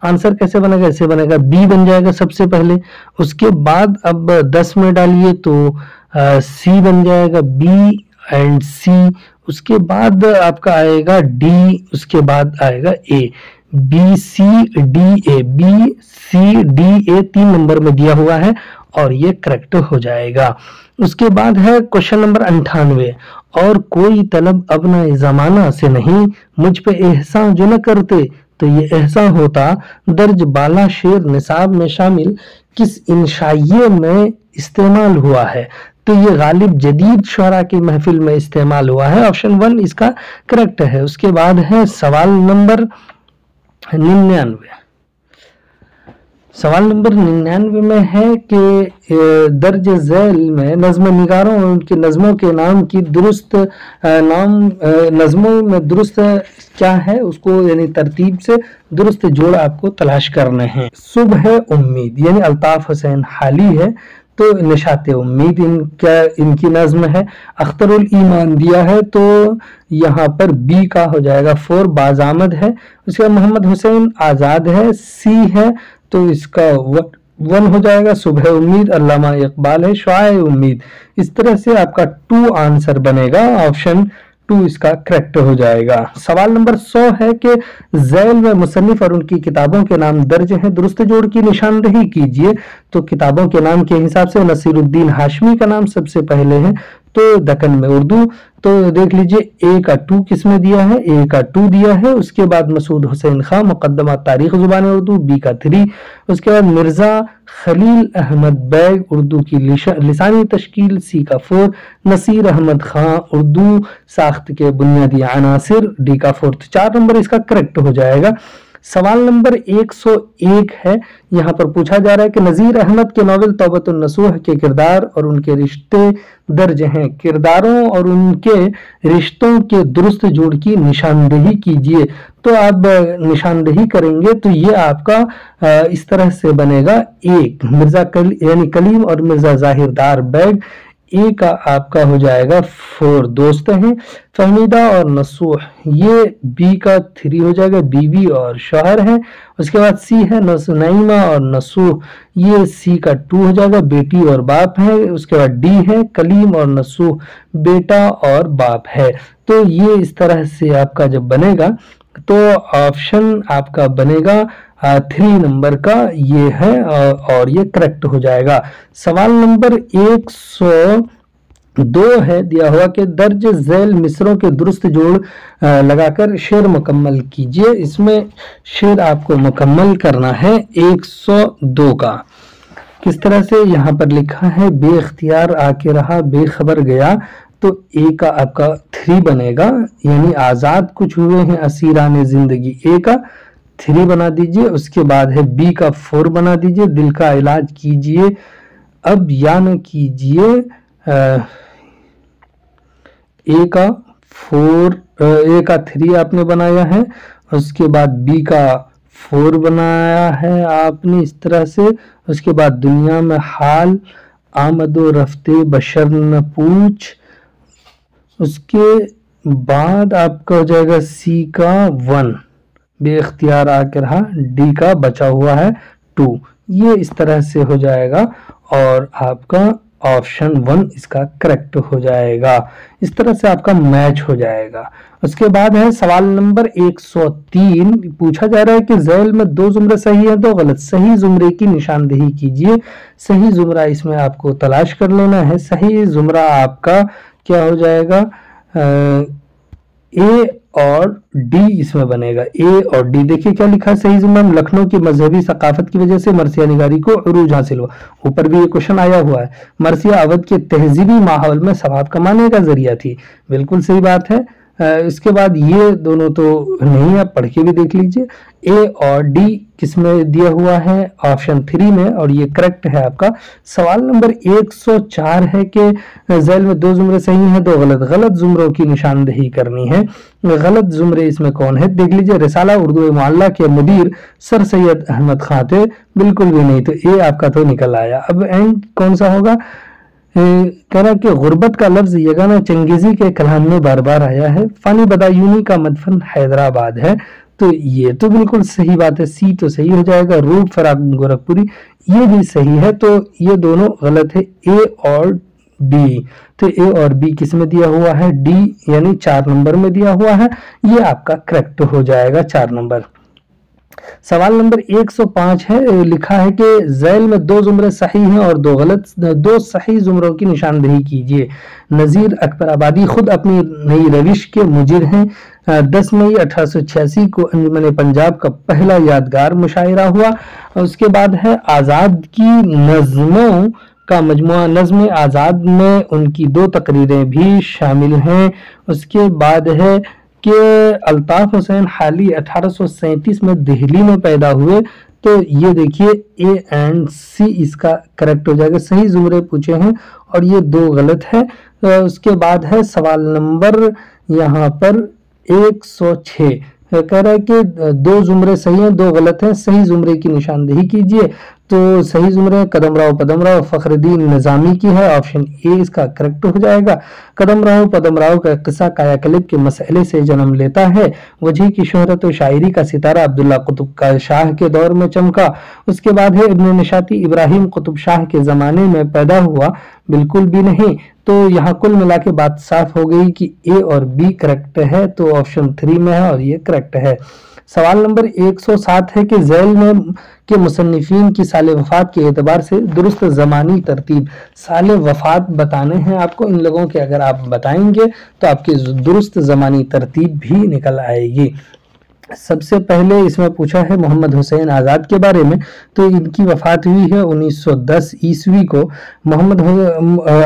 आंसर कैसे बनेगा, ऐसे बनेगा, बी बन जाएगा सबसे पहले। उसके बाद अब 10 में डालिए तो सी बन जाएगा, बी एंड सी। उसके बाद आपका आएगा डी, उसके बाद आएगा A. B C D A, B C D A 3 number में दिया हुआ है और ये करेक्ट हो जाएगा। उसके बाद है क्वेश्चन नंबर 98, और कोई तलब अब न जमाना से नहीं, मुझ पे एहसान जो न करते तो ये एहसान होता, दर्ज बाला शेर निसाब में शामिल किस इंशाइये में इस्तेमाल हुआ है। तो ये गालिब जदीद शुअरा की महफिल में इस्तेमाल हुआ है। ऑप्शन 1 इसका करेक्ट है। उसके बाद है सवाल नंबर 99। सवाल नंबर 99 में है कि दर्ज झैल में नज़्म निगारों और उनके नज़्मों के नाम की दुरुस्त नज़्मों में दुरुस्त क्या है, उसको यानी तरतीब से दुरुस्त जोड़ आपको तलाश करने हैं। सुबह उम्मीद यानी अल्ताफ हुसैन हाली है, तो निशाते उम्मीद इनकी नज़्म है। अख्तरुल ईमान दिया है, तो यहाँ पर बी का हो जाएगा 4, बाज़ामद है। उसके बाद मोहम्मद हुसैन आज़ाद है, सी है, तो इसका 1 हो जाएगा। सुबह उम्मीद अल्लामा इकबाल है, शुआए उम्मीद। इस तरह से आपका 2 आंसर बनेगा, ऑप्शन 2 इसका करेक्ट हो जाएगा। सवाल नंबर 100 है कि झैल में मुसन्निफ और उनकी किताबों के नाम दर्ज हैं, दुरुस्त जोड़ की निशानदेही कीजिए। तो किताबों के नाम के हिसाब से नसीरुद्दीन हाशमी का नाम सबसे पहले है, तो दक्कन में उर्दू। तो देख लीजिए ए का 2 किसमें दिया है, ए का 2 दिया है। उसके बाद मसूद हुसैन खां मुकद्दमा तारीख जुबान उर्दू, बी का 3। उसके बाद मिर्जा खलील अहमद बैग उर्दू की लिसानी तश्कील, सी का 4। नसीर अहमद खां उर्दू साख्त के बुनियादी अनासिर, डी का 4। 4 नंबर इसका करेक्ट हो जाएगा। सवाल नंबर 101 है, यहाँ पर पूछा जा रहा है कि नजीर अहमद के नॉवेल तौबतुन नसूह के किरदार और उनके रिश्ते दर्ज हैं, किरदारों और उनके रिश्तों के दुरुस्त जोड़ की निशानदेही कीजिए। तो आप निशानदेही करेंगे तो ये आपका इस तरह से बनेगा, एक मिर्जा यानी कलीम और मिर्जा जाहिरदार बैग, ए का आपका हो जाएगा 4 दोस्त हैं। फहमीदा और नसूह ये बी का 3 हो जाएगा, बीवी और शौहर है। उसके बाद सी है नईमा और नसूह, ये सी का 2 हो जाएगा, बेटी और बाप है। उसके बाद डी है कलीम और नसूह, बेटा और बाप है। तो ये इस तरह से आपका जब बनेगा तो ऑप्शन आपका बनेगा 3 नंबर का ये है, और ये करेक्ट हो जाएगा। सवाल नंबर 102 है दिया हुआ कि दर्ज झैल मिसरों के दुरुस्त जोड़ लगाकर शेर मुकम्मल कीजिए। इसमें शेर आपको मुकम्मल करना है 102 का। किस तरह से, यहाँ पर लिखा है बेख्तियार आके रहा बेखबर गया, तो ए का आपका 3 बनेगा, यानी आजाद कुछ हुए हैं असीरान जिंदगी, ए का 3 बना दीजिए। उसके बाद है बी का 4 बना दीजिए, दिल का इलाज कीजिए अब या न कीजिए, ए का 4, ए का 3 आपने बनाया है। उसके बाद बी का 4 बनाया है आपने इस तरह से। उसके बाद दुनिया में हाल आमदो रफ्ते बशर न पूछ, उसके बाद आपका हो जाएगा सी का 1 बेख्तियार आकर रहा, डी का बचा हुआ है 2, ये इस तरह से हो जाएगा और आपका ऑप्शन 1 इसका करेक्ट हो जाएगा। इस तरह से आपका मैच हो जाएगा। उसके बाद है सवाल नंबर 103, पूछा जा रहा है कि झैल में 2 जुमरे सही है 2 गलत, सही जुमरे की निशानदेही कीजिए। सही जुमरा इसमें आपको तलाश कर लेना है। सही जुमरा आपका क्या हो जाएगा, ए और डी इसमें बनेगा, ए और डी। देखिए क्या लिखा है सही जुमला, लखनऊ की मजहबी सकाफत की वजह से मरसिया निगारी को उरूज हासिल हुआ। ऊपर भी ये क्वेश्चन आया हुआ है, मरसिया अवध के तहजीबी माहौल में सवाब कमाने का जरिया थी। बिल्कुल सही बात है, اس کے بعد یہ دونوں تو نہیں ہے، آپ پڑھ کے بھی دیکھ لیجئے۔ اے اور ڈی کس میں دیا ہوا ہے؟ آپشن 3 میں، اور یہ کریکٹ ہے آپ کا۔ سوال نمبر 104 ہے کہ ذیل میں 2 زمرے صحیح ہیں، 2 غلط زمروں کی نشاندہی کرنی ہے۔ غلط زمرے اس میں کون ہے دیکھ لیجئے۔ رسالہ اردو معلّہ کے مدیر سر سید احمد خان تھے، بالکل بھی نہیں، تو اے آپ کا تو نکل آیا۔ اب اینڈ کون سا ہوگا؟ کہہ رہا کہ غربت کا لفظ یگانہ چنگیزی کے کلام میں بار بار آیا ہے، فانی بدایونی کا مدفن حیدرآباد ہے، تو یہ تو بالکل صحیح بات ہے، سی تو صحیح ہو جائے گا۔ روپ فراق گورکھپوری یہ بھی صحیح ہے، تو یہ دونوں غلط ہے، اے اور ڈی۔ تو اے اور بی کس میں دیا ہوا ہے؟ ڈی یعنی 4 نمبر میں دیا ہوا ہے، یہ آپ کا کریکٹ ہو جائے گا 4 نمبر۔ سوال نمبر 105 ہے، لکھا ہے کہ ذیل میں 2 زمرے صحیح ہیں اور 2 صحیح زمروں کی نشاندہی کیجئے۔ نذیر اکبر آبادی خود اپنی نئی روش کے مجر ہیں۔ 10 مئی 1886 کو انجمن پنجاب کا پہلا یادگار مشاعرہ ہوا۔ اس کے بعد ہے آزاد کی نظموں کا مجموعہ نظم آزاد میں ان کی 2 تقریریں بھی شامل ہیں۔ اس کے بعد ہے کہ الطاف حسین حالی 1837 میں دہلی میں پیدا ہوئے، تو یہ دیکھیے اے اینڈ سی اس کا کریکٹ ہو جائے گا، صحیح زمرے پوچھے ہیں اور یہ 2 غلط ہے۔ اس کے بعد ہے سوال نمبر یہاں پر 106، کہہ رہا ہے کہ 2 زمرے صحیح ہیں 2 غلط ہیں، صحیح زمرے کی نشاندہی کیجئے۔ تو صحیح زمرے قدم راؤ پدم راؤ فخر الدین نظامی کی ہے، آپشن اے اس کا کریکٹ ہو جائے گا۔ قدم راؤ پدم راؤ کا قصہ کایا کلپ کے مسئلے سے جنم لیتا ہے۔ وجہ کی شہرت و شاعری کا ستارہ عبداللہ قطب کا شاہ کے دور میں چمکا۔ اس کے بعد ہے ابن نشاطی ابراہیم قطب شاہ کے زمانے میں پیدا ہوا، بالکل بھی نہیں۔ تو یہاں کل ملا کے بات صاف ہو گئی کہ اے اور بی کریکٹ ہے، تو آپشن 3 میں ہے اور یہ کریکٹ ہے۔ سوال نمبر 107 ہے کہ ذیل میں کے مصنفین کی سال وفات کے اعتبار سے درست زمانی ترتیب، سال وفات بتانے ہیں آپ کو، ان لوگوں کے اگر آپ بتائیں گے تو آپ کی درست زمانی ترتیب بھی نکل آئے گی۔ سب سے پہلے اس میں پوچھا ہے محمد حسین آزاد کے بارے میں، تو ان کی وفات ہوئی ہے 1910 عیسوی کو۔ محمد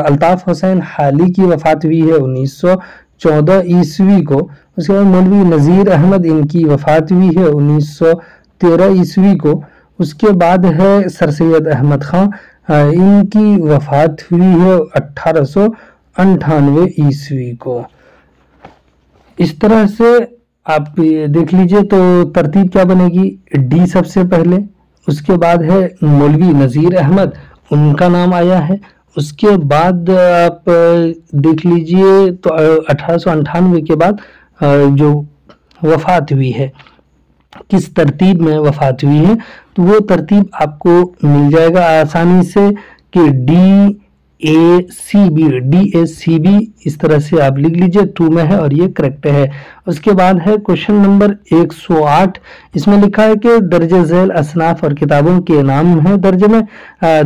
الطاف حسین حالی کی وفات ہوئی ہے 1914 عیسوی کو۔ اس کے بعد مولوی نذیر احمد، ان کی وفات ہوئی ہے 1913 عیسوی کو۔ اس کے بعد ہے سر سید احمد خان، ان کی وفات ہوئی ہے 1898 عیسوی کو۔ اس طرح سے آپ دیکھ لیجئے تو ترتیب کیا بنے گی؟ ڈی سب سے پہلے، اس کے بعد ہے مولوی نذیر احمد، ان کا نام آیا ہے۔ اس کے بعد آپ دیکھ لیجئے تو 1898 کے بعد جو وفات ہوئی ہے، کس ترتیب میں وفات ہوئی ہے، تو وہ ترتیب آپ کو مل جائے گا آسانی سے کہ ڈی اے سی بی، اس طرح سے آپ لکھ لیجئے، 2 میں ہے اور یہ کریکٹ ہے۔ اس کے بعد ہے کوشچن نمبر 108، اس میں لکھا ہے کہ درج ذیل اصناف اور کتابوں کے نام ہیں درج میں،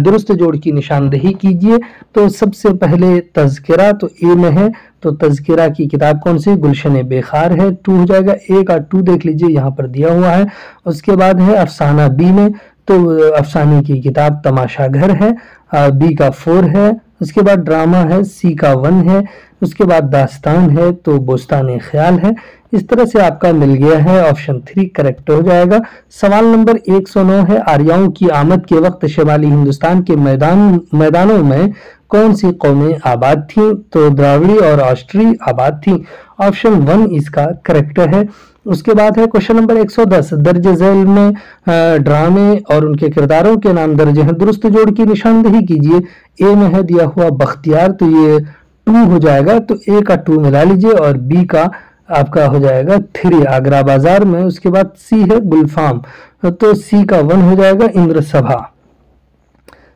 درست جوڑ کی نشاندہی کیجئے۔ تو سب سے پہلے تذکرہ تو اے میں ہے، تو تذکرہ کی کتاب کون سی؟ گلشن بے خار ہے، 2 ہو جائے گا۔ اے کا 2 دیکھ لیجئے یہاں پر دیا ہوا ہے۔ اس کے بعد ہے افسانہ بی میں، تو افسانے کی کتاب تماشا گھر ہے، بی کا 4 ہے۔ اس کے بعد ڈرامہ ہے، سی کا 1 ہے۔ اس کے بعد داستان ہے تو بوستان خیال ہے۔ اس طرح سے آپ کا مل گیا ہے، آپشن 3 کریکٹ ہو جائے گا۔ سوال نمبر 109 ہے، آریاؤں کی آمد کے وقت شمالی ہندوستان کے میدانوں میں کون سی قومیں آباد تھیں؟ تو دراوڑی اور آسٹری آباد تھیں، آپشن 1 اس کا کریکٹ ہے۔ اس کے بعد ہے کوشچن نمبر 110، درج ذیل میں ڈرامے اور ان کے کرداروں کے نام درج ہیں، درست جوڑ کی نشاندہی کیجئے۔ اے میں ہے دیا ہوا بختیار، تو یہ 2 ہو جائے گا، تو اے کا 2 ملا لیجئے اور بی کا آپ کا ہو جائے گا 3 آگرہ بازار میں۔ اس کے بعد سی ہے گلفام، تو سی کا 1 ہو جائے گا اندر سبھا،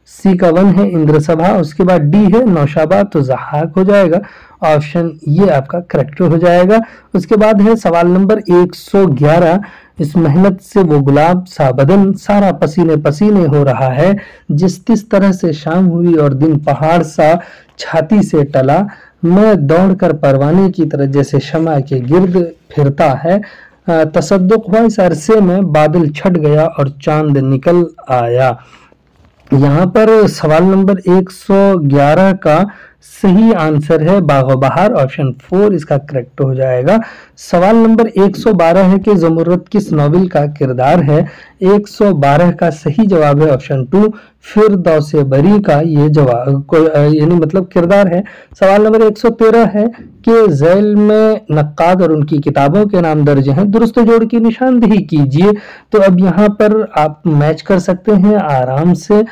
سی کا 1 ہے اندر سبھا۔ اس کے بعد ڈی ہے نوشابہ، تو زحاق ہو جائے گا، آپشن یہ آپ کا کریکٹ ہو جائے گا۔ اس کے بعد ہے سوال نمبر 111، اس محنت سے وہ گلاب سا بدن سارا پسینے پسینے ہو رہا ہے، جس طرح سے شام ہوئی اور دن پہاڑ سا چھاتی سے ٹلا، میں دوڑ کر پروانے کی طرح جیسے شمع کے گرد پھرتا ہے، تصدق ہوا اس عرصے میں بادل چھٹ گیا اور چاند نکل آیا۔ یہاں پر سوال نمبر 111 کا सही आंसर है बाग़ बहार, ऑप्शन 4 इसका करेक्ट हो जाएगा। सवाल नंबर 112 है कि ज़मुर्रद किस नॉवेल का किरदार है। 112 का सही जवाब है ऑप्शन 2 फिरदौस बरी का ये जवाब यानी मतलब किरदार है। सवाल नंबर 113 है कि झैल में नक्काद और उनकी किताबों के नाम दर्ज हैं, दुरुस्त जोड़ की निशानदेही कीजिए। तो अब यहाँ पर आप मैच कर सकते हैं आराम से।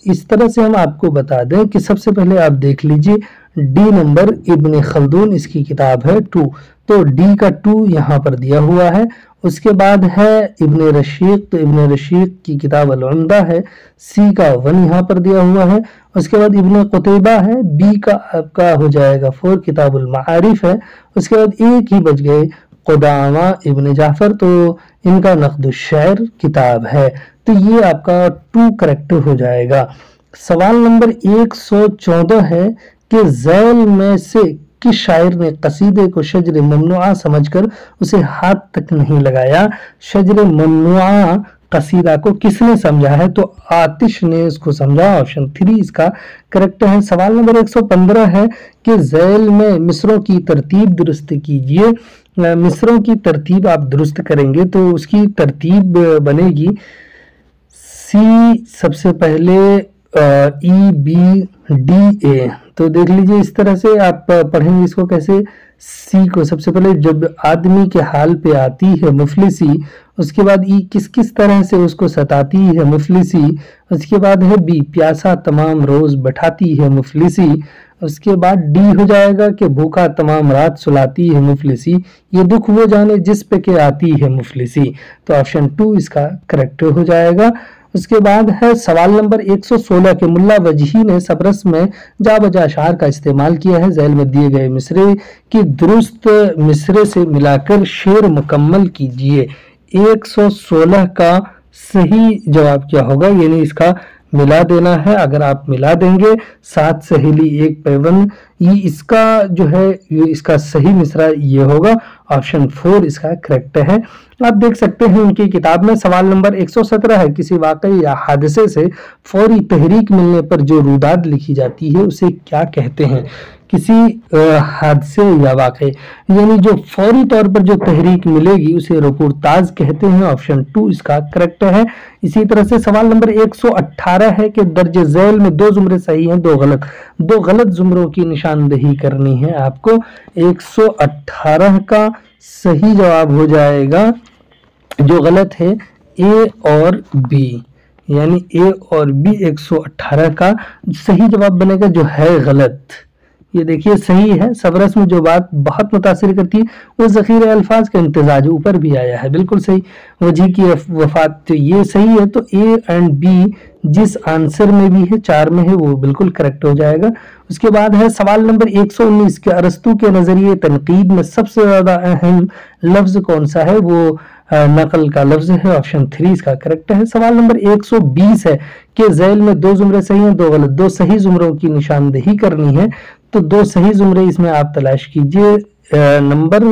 इस तरह से हम आपको बता दें कि सबसे पहले आप देख लीजिए डी नंबर इब्न खल्दून इसकी किताब है 2, तो डी का 2 यहाँ पर दिया हुआ है। उसके बाद है इब्न रशीक, तो इब्न रशीक की किताब अल-उम्दा है, सी का 1 यहाँ पर दिया हुआ है। उसके बाद इब्न कुतैबा है, बी का आपका हो जाएगा 4, किताबुल मारिफ है। उसके बाद एक ही बच गए कुदामा इब्न जाफर, तो इनका नक़्द शेर किताब है, तो ये आपका 2 करेक्ट हो जाएगा। सवाल नंबर 114 है कि झैल में से किस शायर ने कसीदे को शजर ममनुआ समझकर उसे हाथ तक नहीं लगाया। शजर ममनुआ कसीदा को किसने समझा है, तो आतिश ने इसको समझा, ऑप्शन 3 इसका करेक्ट है। सवाल नंबर 115 है कि झैल में मिसरों की तरतीब दुरुस्त कीजिए। मिसरों की तरतीब आप दुरुस्त करेंगे तो उसकी तरतीब बनेगी सी सबसे पहले ई बी डी ए, तो देख लीजिए इस तरह से आप पढ़ेंगे इसको कैसे। सी को सबसे पहले जब आदमी के हाल पे आती है मुफलिसी, उसके बाद ई किस किस तरह से उसको सताती है मुफलिसी। उसके बाद है बी प्यासा तमाम रोज बैठाती है मुफलिसी। उसके बाद डी हो जाएगा कि भूखा तमाम रात सुलाती है मुफलिसी, ये दुख वो जाने जिस पे के आती है मुफलिसी, तो ऑप्शन 2 इसका करेक्ट हो जाएगा। उसके बाद है सवाल नंबर 116 के मुल्ला वजही ने सबरस में जा बजा अशार का इस्तेमाल किया है। झैल में दिए गए मिसरे की दुरुस्त मिसरे से मिलाकर शेर मुकम्मल कीजिए। 116 का सही जवाब क्या होगा, यानी इसका मिला देना है। अगर आप मिला देंगे 7 सहेली 1 पैवन, ये इसका जो है ये इसका सही मिसरा ये होगा, ऑप्शन 4 इसका करेक्ट है। आप देख सकते हैं उनकी किताब में सवाल नंबर 117 है किसी वाकई या हादसे से फौरी तहरीक मिलने पर जो रुदाद लिखी जाती है उसे क्या कहते हैं। किसी हादसे या वाकई यानी जो फौरी तौर पर जो तहरीक मिलेगी उसे रुपुरताज कहते हैं, ऑप्शन 2 इसका करेक्ट है। इसी तरह से सवाल नंबर 118 है कि दर्ज झैल में 2 जुमरे सही हैं 2 गलत, 2 गलत जुमरों की निशानदेही करनी है आपको। 118 का सही जवाब हो जाएगा, जो गलत है ए और बी, यानी ए और बी 118 का सही जवाब बनेगा, जो है गलत। ये देखिए सही है, सबरस में जो बात बहुत मुतासिर करती है वो ज़ख़ीरे अल्फाज का इम्तिजाज, ऊपर भी आया है, बिल्कुल सही। वजह की वफात, तो ये सही है, तो ए एंड बी जिस आंसर में भी है 4 में है वो बिल्कुल करेक्ट हो जाएगा। उसके बाद है सवाल नंबर 119 के अरस्तू के नजरिए तनकीद में सबसे ज्यादा अहम लफ्ज कौन सा है, वो नकल का लफ्ज है, ऑप्शन 3 इसका करेक्ट है। सवाल नंबर 120 है कि झैल में 2 जुमरे सही हैं 2 गलत, 2 सही जुमरों की निशानदेही करनी है, तो 2 सही जुमरे इसमें आप तलाश कीजिए। नंबर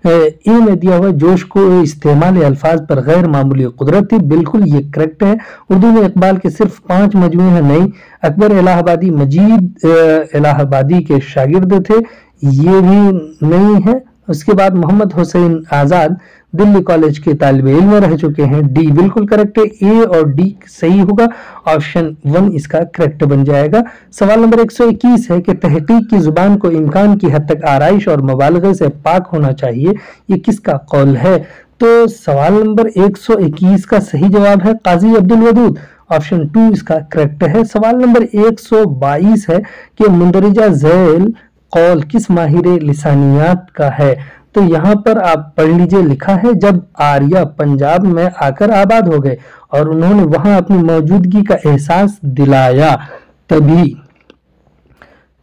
ए में दिया हुआ जोश को इस्तेमाल अल्फाज पर गैर मामूली कुदरत थी, बिल्कुल ये करेक्ट है। उर्दू में इकबाल के सिर्फ 5 मजमूए हैं नहीं, अकबर इलाहाबादी मजीद इलाहाबादी के शागिर्द थे, ये भी नहीं है। उसके बाद मोहम्मद हुसैन आजाद दिल्ली कॉलेज के तालिब इल्म रह चुके हैं, डी बिल्कुल करेक्ट है। ए और डी सही होगा, ऑप्शन 1 इसका करेक्ट बन जाएगा। सवाल नंबर 121 है कि तहकीक की जुबान को इम्कान की हद तक आराइश और मुबालगे से पाक होना चाहिए, ये किसका कौल है। तो सवाल नंबर 121 का सही जवाब है काजी अब्दुल वदूद, ऑप्शन 2 इसका करेक्ट है। सवाल नंबर 122 है कि मुंदरिजा झैल कौल किस माहिर लिसानियात का है, तो यहाँ पर आप पढ़ लीजिए, लिखा है जब आर्या पंजाब में आकर आबाद हो गए और उन्होंने वहां अपनी मौजूदगी का एहसास दिलाया,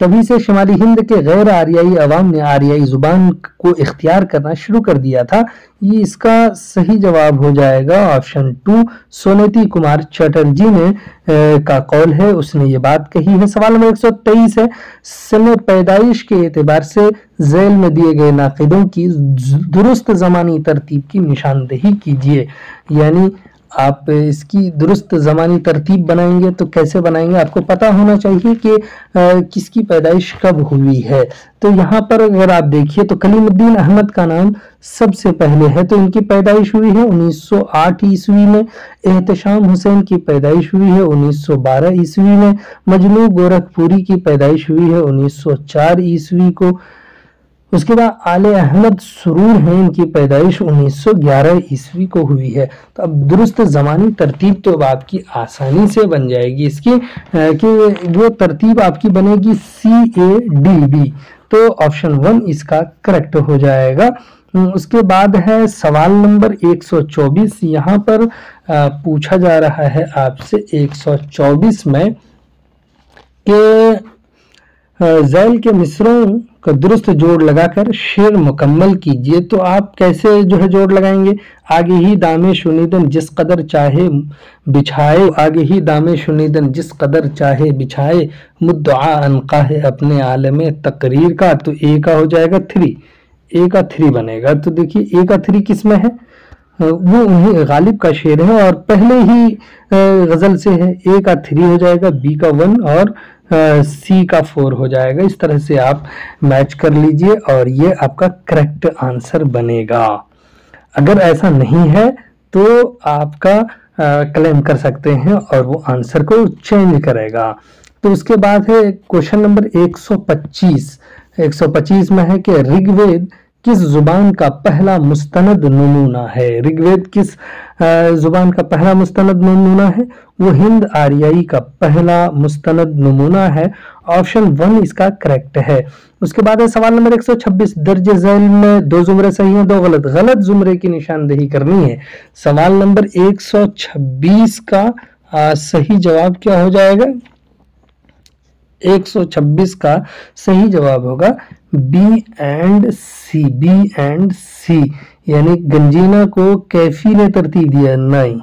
तभी से शुमाली हिंद के गैर आर्याई अवाम ने आर्याई जुबान को इख्तियार करना शुरू कर दिया था, ये इसका सही जवाब हो जाएगा, ऑप्शन 2 सोनेती कुमार चटर्जी ने का कौल है, उसने ये बात कही है। सवाल नंबर 123 है सने पैदाइश के एतबार से झैल में दिए गए नाक़िदों की दुरुस्त ज़मानी तरतीब की निशानदेही कीजिए, यानी آپ اس کی درست زمانی ترتیب بنائیں گے تو کیسے بنائیں گے؟ آپ کو پتا ہونا چاہیے کہ کس کی پیدائش کب ہوئی ہے۔ تو یہاں پر اگر آپ دیکھیے تو کلیم الدین احمد کا نام سب سے پہلے ہے، تو ان کی پیدائش ہوئی ہے 1908 عیسوی میں۔ احتشام حسین کی پیدائش ہوئی ہے 1912 عیسوی میں۔ مجنو گورکھپوری کی پیدائش ہوئی ہے 1904 عیسوی کو۔ اس کے بعد آل احمد سرور ہیں، ان کی پیدائش 1911 عیسوی کو ہوئی ہے۔ تو اب درست زمانی ترتیب تو اب آپ کی آسانی سے بن جائے گی اس کی، کہ وہ ترتیب آپ کی بنے گی CADB، تو آپشن 1 اس کا کریکٹ ہو جائے گا۔ اس کے بعد ہے سوال نمبر 124، یہاں پر پوچھا جا رہا ہے آپ سے 124 میں کہ ذیل کے مصروں کا درست جوڑ لگا کر شعر مکمل کیجئے۔ تو آپ کیسے جو ہے جوڑ لگائیں گے؟ آگے ہی دام شنیدن جس قدر چاہے بچھائے، آگے ہی دام شنیدن جس قدر چاہے بچھائے، مدعا عنقا ہے اپنے عالم تقریر کا۔ تو اے کا ہو جائے گا 3، اے کا 3 بنے گا۔ تو دیکھیے اے کا 3 کس میں ہے؟ وہ انہیں غالب کا شعر ہے اور پہلے ہی غزل سے ہے۔ اے کا 3 ہو جائے گا، بی کا 1 اور سی کا 4 ہو جائے گا۔ اس طرح سے آپ میچ کر لیجئے اور یہ آپ کا کریکٹ آنسر بنے گا۔ اگر ایسا نہیں ہے تو آپ کا کلیم کر سکتے ہیں اور وہ آنسر کو چینج کرے گا۔ تو اس کے بعد ہے کوشچن نمبر 125 میں ہے کہ رگ وید کس زبان کا پہلا مستند نمونہ ہے؟ رگ وید کس زبان کا پہلا مستند نمونہ ہے؟ وہ ہند آریائی کا پہلا مستند نمونہ ہے۔ آپشن 1 اس کا کریکٹ ہے۔ اس کے بعد ہے سوال نمبر 126، درج ذیل میں 2 زمرے صحیح ہیں 2 غلط، غلط زمرے کی نشاندہی کرنی ہے۔ سوال نمبر 126 کا صحیح جواب کیا ہو جائے گا؟ 126 کا صحیح جواب ہوگا بی اینڈ سی، یعنی گنجینا کو کیفی نے ترتیب دیا نہیں،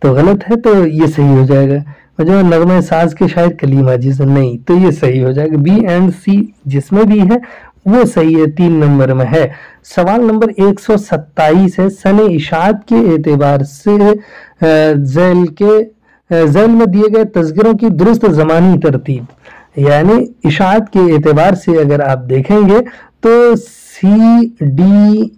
تو غلط ہے، تو یہ صحیح ہو جائے گا۔ جو نغمہ ساز کے شاعر کلیم حاجی سے نہیں، تو یہ صحیح ہو جائے گا۔ بی اینڈ سی جس میں بھی ہے وہ صحیح ہے، 3 نمبر میں ہے۔ سوال نمبر 127 ہے، سن اشاعت کے اعتبار سے ذیل میں دیے گئے تذکروں کی درست زمانی ترتیب، یعنی اشاعت کے اعتبار سے اگر آپ دیکھیں گے تو CDAB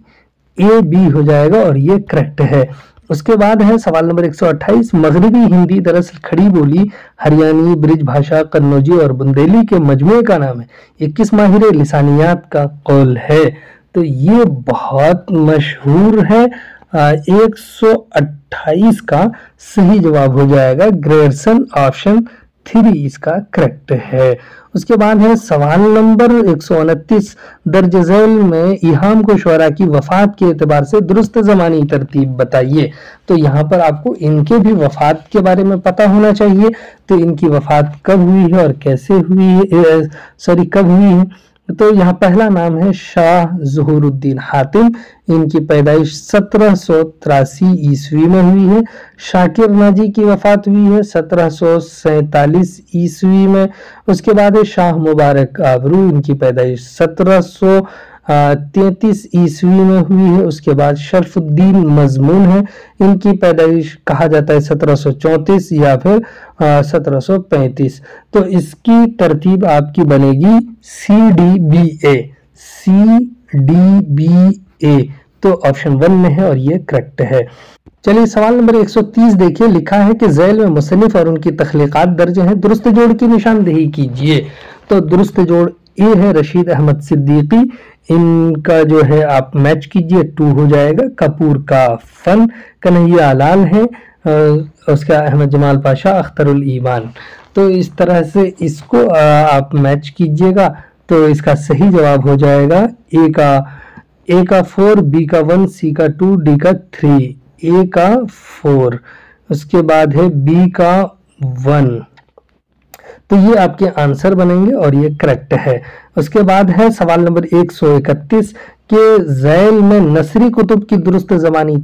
ہو جائے گا اور یہ کریکٹ ہے۔ اس کے بعد ہے سوال نمبر 128، مغربی ہندی دراصل کھڑی بولی، ہریانی، برج بھاشا، قنوجی اور بندیلی کے مجموعے کا نام ہے۔ یہ کس ماہر لسانیات کا قول ہے؟ تو یہ بہت مشہور ہے۔ 128 کا صحیح جواب ہو جائے گا گریرسن، آپشن 3 اس کا کریکٹ ہے۔ اس کے بعد ہے سوال نمبر 129، درج ذیل میں ایہام کو شعراء کی وفات کے اعتبار سے درست زمانی ترتیب بتائیے۔ تو یہاں پر آپ کو ان کے بھی وفات کے بارے میں پتا ہونا چاہیے، تو ان کی وفات کب ہوئی ہے اور کیسے ہوئی ہے، کب ہوئی ہے۔ تو یہاں پہلا نام ہے شاہ ظہور الدین حاتم، ان کی پیدائش 1783 عیسوی میں ہوئی ہے۔ شاکر ناجی کی وفات ہوئی ہے 1747 عیسوی میں۔ اس کے بعد ہے شاہ مبارک آبرو، ان کی پیدائش 1733 عیسوی میں ہوئی ہے۔ اس کے بعد شرف الدین مضمون ہے، ان کی پیدائش کہا جاتا ہے 1734 یا پھر 1735۔ تو اس کی ترتیب آپ کی بنے گی CDBA، تو آپشن 1 میں ہے اور یہ کریکٹ ہے۔ چلیے سوال نمبر 130 دیکھیے، لکھا ہے کہ ذیل میں مصنف اور ان کی تخلیقات درج ہیں، درست جوڑ کی نشاندہی کیجئے۔ تو درست جوڑ اے ہے رشید احمد صدیقی، ان کا جو ہے آپ میچ کیجئے، 2 ہو جائے گا۔ کپور کا فن، کنہیا لال ہے، اس کا احمد جمال پاشا، اختر الایمان۔ تو اس طرح سے اس کو آپ میچ کیجئے گا تو اس کا صحیح جواب ہو جائے گا اے کا 4، بی کا 1، سی کا 2، ڈی کا 3۔ اے کا 4، اس کے بعد ہے بی کا 1۔ تو یہ آپ کے آنسر بنیں گے اور یہ کریکٹ ہے۔ اس کے بعد ہے سوال نمبر 131 کہ ذیل میں نثری کتب کی درست زمانی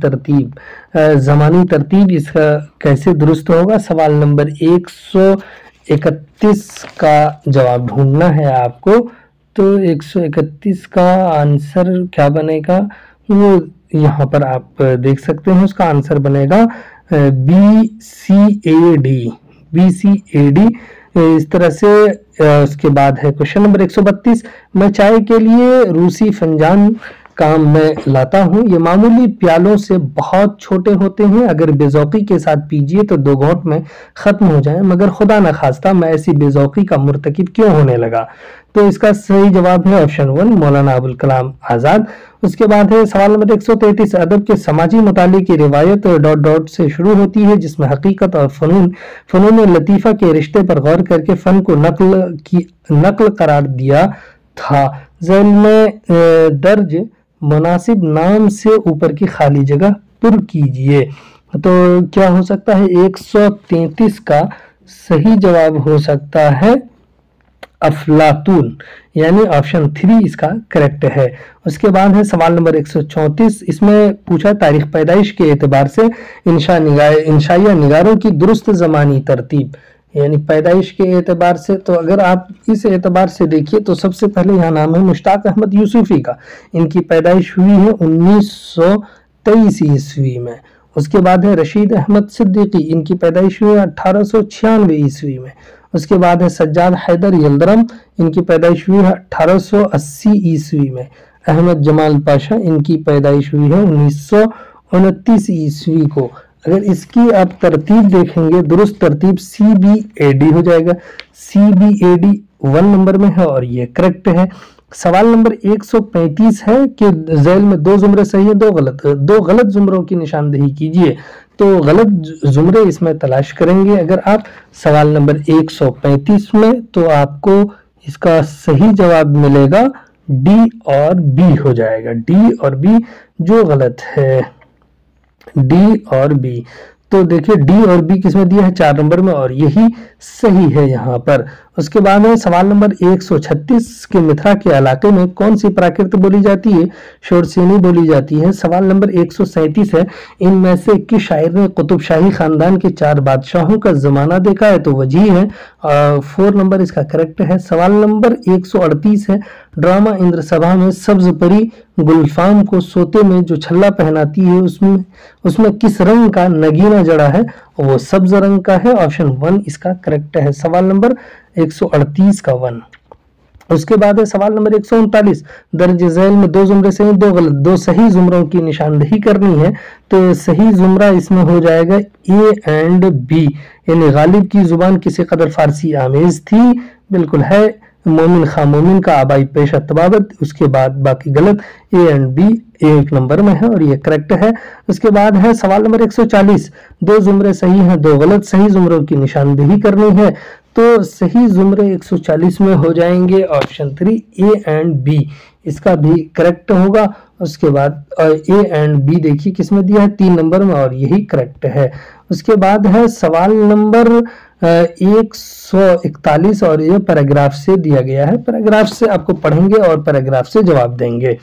ترتیب اس کا کیسے درست ہوگا؟ سوال نمبر 131 کا جواب ڈھونڈنا ہے آپ کو۔ تو 131 کا آنسر کیا بنے گا؟ وہ یہاں پر آپ دیکھ سکتے ہیں، اس کا آنسر بنے گا BCAD इस तरह से। उसके बाद है क्वेश्चन नंबर 132, मैं चाय के लिए रूसी फंजान काम में लाता हूँ, ये मामूली प्यालों से बहुत छोटे होते हैं, अगर बेजौकी के साथ पीजिए तो 2 घूंट में खत्म हो जाए, मगर खुदा न खास्ता मैं ऐसी बेजौकी का मुर्तकिब क्यों होने लगा। तो इसका सही जवाब है ऑप्शन 1, मौलाना अबुल कलाम आजाद। उसके बाद है सवाल नंबर 133, अदब के समाजी मुताले की रिवायत ... से शुरू होती है, जिसमें हकीकत और फनून लतीफ़ा के रिश्ते पर गौर करके फन को नक्ल करार दिया था। ज़ैल में दर्ज मुनासिब नाम से ऊपर की खाली जगह पुर कीजिए। तो क्या हो सकता है, 133 का सही जवाब हो सकता है अफलातून, यानी ऑप्शन 3 इसका करेक्ट है। उसके बाद है सवाल नंबर 134, इसमें पूछा तारीख पैदाइश के एतबार से इंशाइया निगारों की दुरुस्त ज़मानी तरतीब, यानी पैदाइश के एतबार से। तो अगर आप इस एतबार से देखिए तो सबसे पहले यहाँ नाम है मुश्ताक अहमद यूसुफी का, इनकी पैदाइश हुई है 1923 ईस्वी में। उसके बाद है रशीद अहमद सिद्दीकी, इनकी पैदाइश हुई है 1896 ईस्वी में। उसके बाद है सज्जाद हैदर यल्दरम, इनकी पैदाइश हुई है 1880 ईस्वी में। अहमद जमाल पाशा, इनकी पैदाइश हुई है 1929 ईस्वी को। अगर इसकी आप तरतीब देखेंगे, दुरुस्त तरतीब CBAD हो जाएगा, CBAD 1 नंबर में है और ये करेक्ट है। सवाल नंबर 135 है कि ज़ैल में 2 जुमरे सही है, 2 गलत जुमरों की निशानदेही कीजिए। तो गलत जुमरे इसमें तलाश करेंगे अगर आप सवाल नंबर 135 में, तो आपको इसका सही जवाब मिलेगा D और B हो जाएगा, D और B जो गलत है, D और B। तो देखिए D और B किसमें दिया है, 4 नंबर में, और यही सही है यहाँ पर। उसके बाद में सवाल नंबर 136 के मिथिला के इलाके में कौन सी प्राकृत बोली जाती है, शोरसेनी बोली जाती है। सवाल नंबर 137 है, इनमें से किस शायर ने कुतुब शाही खानदान के 4 बादशाहों का जमाना देखा है, तो वजीह है, 4 नंबर इसका करेक्ट है। सवाल नंबर 138 है, ड्रामा इंद्र सभा में सब्ज परी गुलफाम को सोते में जो छल्ला पहनाती है उसमें किस रंग का नगीना जड़ा है, वो सब्ज रंग का है, ऑप्शन 1 इसका करेक्ट है। सवाल नंबर 138 का 1। उसके बाद है सवाल नंबर 139, दर्ज झैल में 2 जुमरे सही 2 गलत, 2 सही जुमरों की निशानदेही करनी है। तो सही जुमरा इसमें हो जाएगा A एंड B, यानी गालिब की जुबान किसी कदर फारसी आमेज थी, बिल्कुल है। मोमिन खां मोमिन का आबाई पेशा तबावत, उसके बाद बाकी गलत, A एंड B 1 नंबर में है और ये करेक्ट है। उसके बाद है सवाल नंबर 140, 2 जुमरे सही हैं 2 गलत, सही जुमरों की निशानदेही करनी है। तो सही जुमरे 140 में हो जाएंगे ऑप्शन 3 A एंड B, इसका भी करेक्ट होगा। उसके बाद A एंड B देखिए किसमें दिया है, 3 नंबर में, और यही करेक्ट है। उसके बाद है सवाल नंबर 141 और ये पैराग्राफ से दिया गया है, पैराग्राफ से आपको पढ़ेंगे और पैराग्राफ से जवाब देंगे।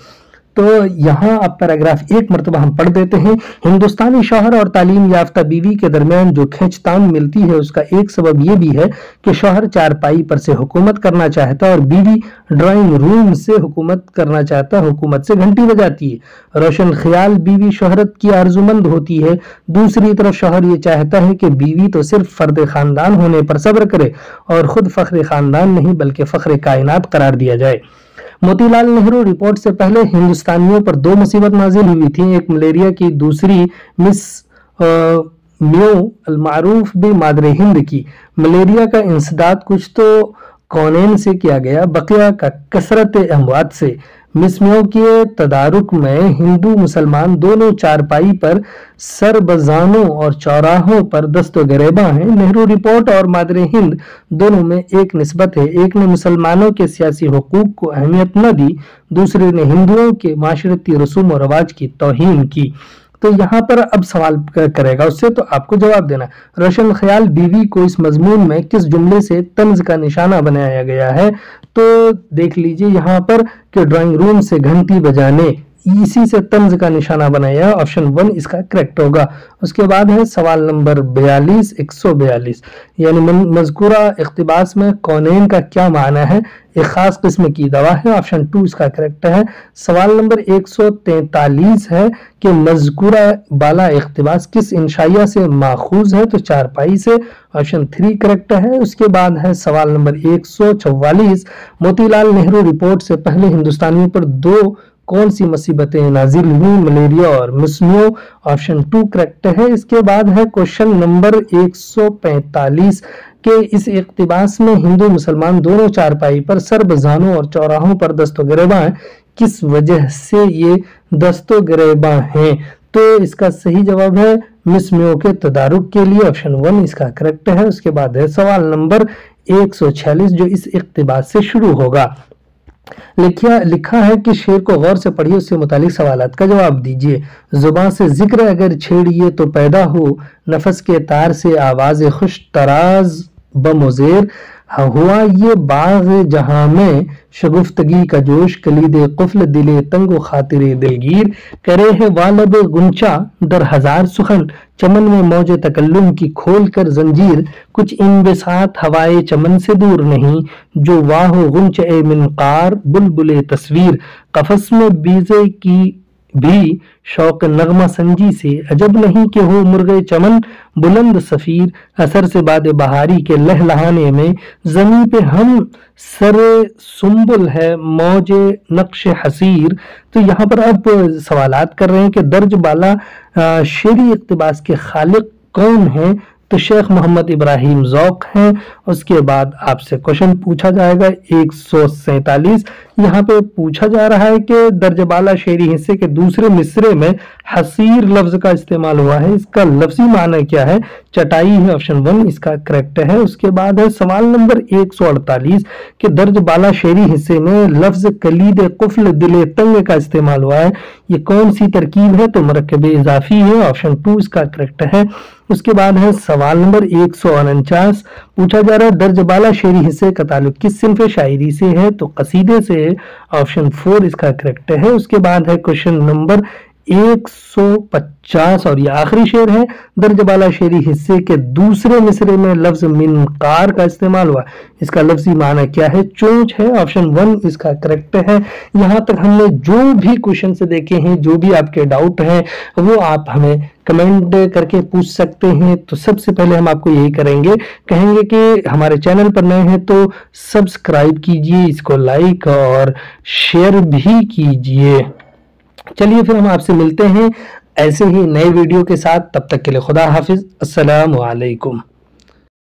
तो यहाँ आप पैराग्राफ 1 मरतबा हम पढ़ देते हैं। हिंदुस्तानी शौहर और तालीम याफ्ता बीवी के दरमियान जो खींचतान मिलती है उसका एक सबब यह भी है कि शौहर चारपाई पर से हुकूमत करना चाहता है और बीवी ड्राइंग रूम से हुकूमत करना चाहता है, हुकूमत से घंटी बजाती है। रोशन ख्याल बीवी शोहरत की आरजुमंद होती है, दूसरी तरफ शौहर ये चाहता है कि बीवी तो सिर्फ फर्द खानदान होने पर सब्र करे और खुद फख्र खानदान नहीं बल्कि फख्र कायनात करार दिया जाए। मोतीलाल नेहरू रिपोर्ट से पहले हिंदुस्तानियों पर 2 मुसीबत नाजिल हुई थी, एक मलेरिया की, दूसरी मिस म्यो अलमारूफ बी मादरे हिंद की। मलेरिया का इंसदाद कुछ तो कौनैन से किया गया, बकिया का कसरत अमवात से। मिस म्यो के तदारुक में हिंदू मुसलमान दोनों चारपाई पर सरबजानों और चौराहों पर दस्तो गरेबा हैं। नेहरू रिपोर्ट और मादरे हिंद दोनों में एक निस्बत है, एक ने मुसलमानों के सियासी हुकूक को अहमियत न दी, दूसरे ने हिंदुओं के माशरती रसूम और रवाज की तौहीन की। तो यहाँ पर अब सवाल करेगा उससे, तो आपको जवाब देना। रोशन ख्याल बीवी को इस मजमून में किस जुमले से तंज का निशाना बनाया गया है, तो देख लीजिए यहाँ पर कि ड्राइंग रूम से घंटी बजाने, इसी से तंज का निशाना बनाया, ऑप्शन 1 इसका करेक्ट होगा। उसके बाद है सवाल नंबर 42, 142, यानी मज़कूरा इक़्तिबास में कौनैन का क्या माना है? एक खास किस्म की दवा है, ऑप्शन 2 इसका करेक्ट है। सवाल नंबर 143 है कि मज़कूरा बाला इक़्तिबास किस इंशाइया से माखूज है? तो चारपाई से, ऑप्शन 3 करेक्ट है। उसके बाद है सवाल नंबर 144, मोतीलाल नेहरू रिपोर्ट से पहले हिंदुस्तानियों पर 2 कौन सी मुसीबतें नाजिल हुई? मलेरिया और मिसमियो, ऑप्शन 2 करेक्ट है। इसके बाद है क्वेश्चन नंबर 145 के इस इक़्तिबास में हिंदू मुसलमान दोनों चारपाई पर सर बजानों और चौराहों पर दस्तो गिरेबां हैं, किस वजह से ये दस्तो गिरेबां हैं? तो इसका सही जवाब है मिसमियों के तदारुक के लिए, ऑप्शन 1 इसका करेक्ट है। उसके बाद है सवाल नंबर 146 जो इस इक़्तिबास से शुरू होगा। लिखा है कि शेर को गौर से पढ़िए, उससे मुतालिक सवालात का जवाब दीजिए। जुबान से जिक्र अगर छेड़िए तो पैदा हो, नफस के तार से आवाज खुश तराज बमुजेर, हुआ ये बाग जहां में शगुफ्तगी का जोश, कलीदे कुफल दिले तंगो खातिरे दिलगीर, करे है वालब गुंचा दर हजार सुखन, चमन में मौजे तकल्लुम की खोल कर जंजीर, कुछ इन बेसात हवाए चमन से दूर नहीं, जो वाह गुंच ए मिनकार बुलबुले तस्वीर, कफस में बीजे की भी शौक नगमा संजी से, अजब नहीं कि हो मुर्गे चमन बुलंद सफीर, असर से बाद बहारी के लहलहाने में, जमी पे हम सर सुम्बुल है मौजे नक्श हसीर। तो यहाँ पर अब सवालात कर रहे हैं कि दर्ज बाला शेरी इक़्तिबास के खालिक कौन हैं? तो शेख मोहम्मद इब्राहिम ज़ौक़ हैं। उसके बाद आपसे क्वेश्चन पूछा जाएगा 147, यहाँ पे पूछा जा रहा है कि दर्जबाला शेरी हिस्से के दूसरे मिसरे में हसीर लफ्ज का इस्तेमाल हुआ है, इसका लफ्जी माना क्या है? चटाई है, ऑप्शन 1 इसका करेक्ट है। उसके बाद है सवाल नंबर 148 कि दर्जबाला शेरी हिस्से में लफ्ज कलीद कुफल दिले तंग का इस्तेमाल हुआ है, ये कौन सी तरकीब है? तो मरकब इजाफी है, ऑप्शन 2 इसका करेक्ट है। उसके बाद है सवाल नंबर 149, पूछा जा रहा है दर्जबाला शेरी हिस्से का ताल्लुक किस सिन्फ शायरी से है? तो कसीदे से, ऑप्शन 4 इसका करेक्ट है। उसके बाद है क्वेश्चन नंबर 150 और ये आखिरी शेर है, दर्जबाला शेरी हिस्से के दूसरे मिसरे में लफ्ज मिनकार का इस्तेमाल हुआ, इसका लफ्जी माना क्या है? चोंच है, ऑप्शन 1 इसका करेक्ट है। यहाँ तक हमने जो भी क्वेश्चन से देखे हैं, जो भी आपके डाउट हैं, वो आप हमें कमेंट करके पूछ सकते हैं। तो सबसे पहले हम आपको यही कहेंगे कि हमारे चैनल पर नए हैं तो सब्सक्राइब कीजिए, इसको लाइक और शेयर भी कीजिए। चलिए फिर हम आपसे मिलते हैं ऐसे ही नए वीडियो के साथ, तब तक के लिए खुदा हाफिज, अस्सलाम वालेकुम।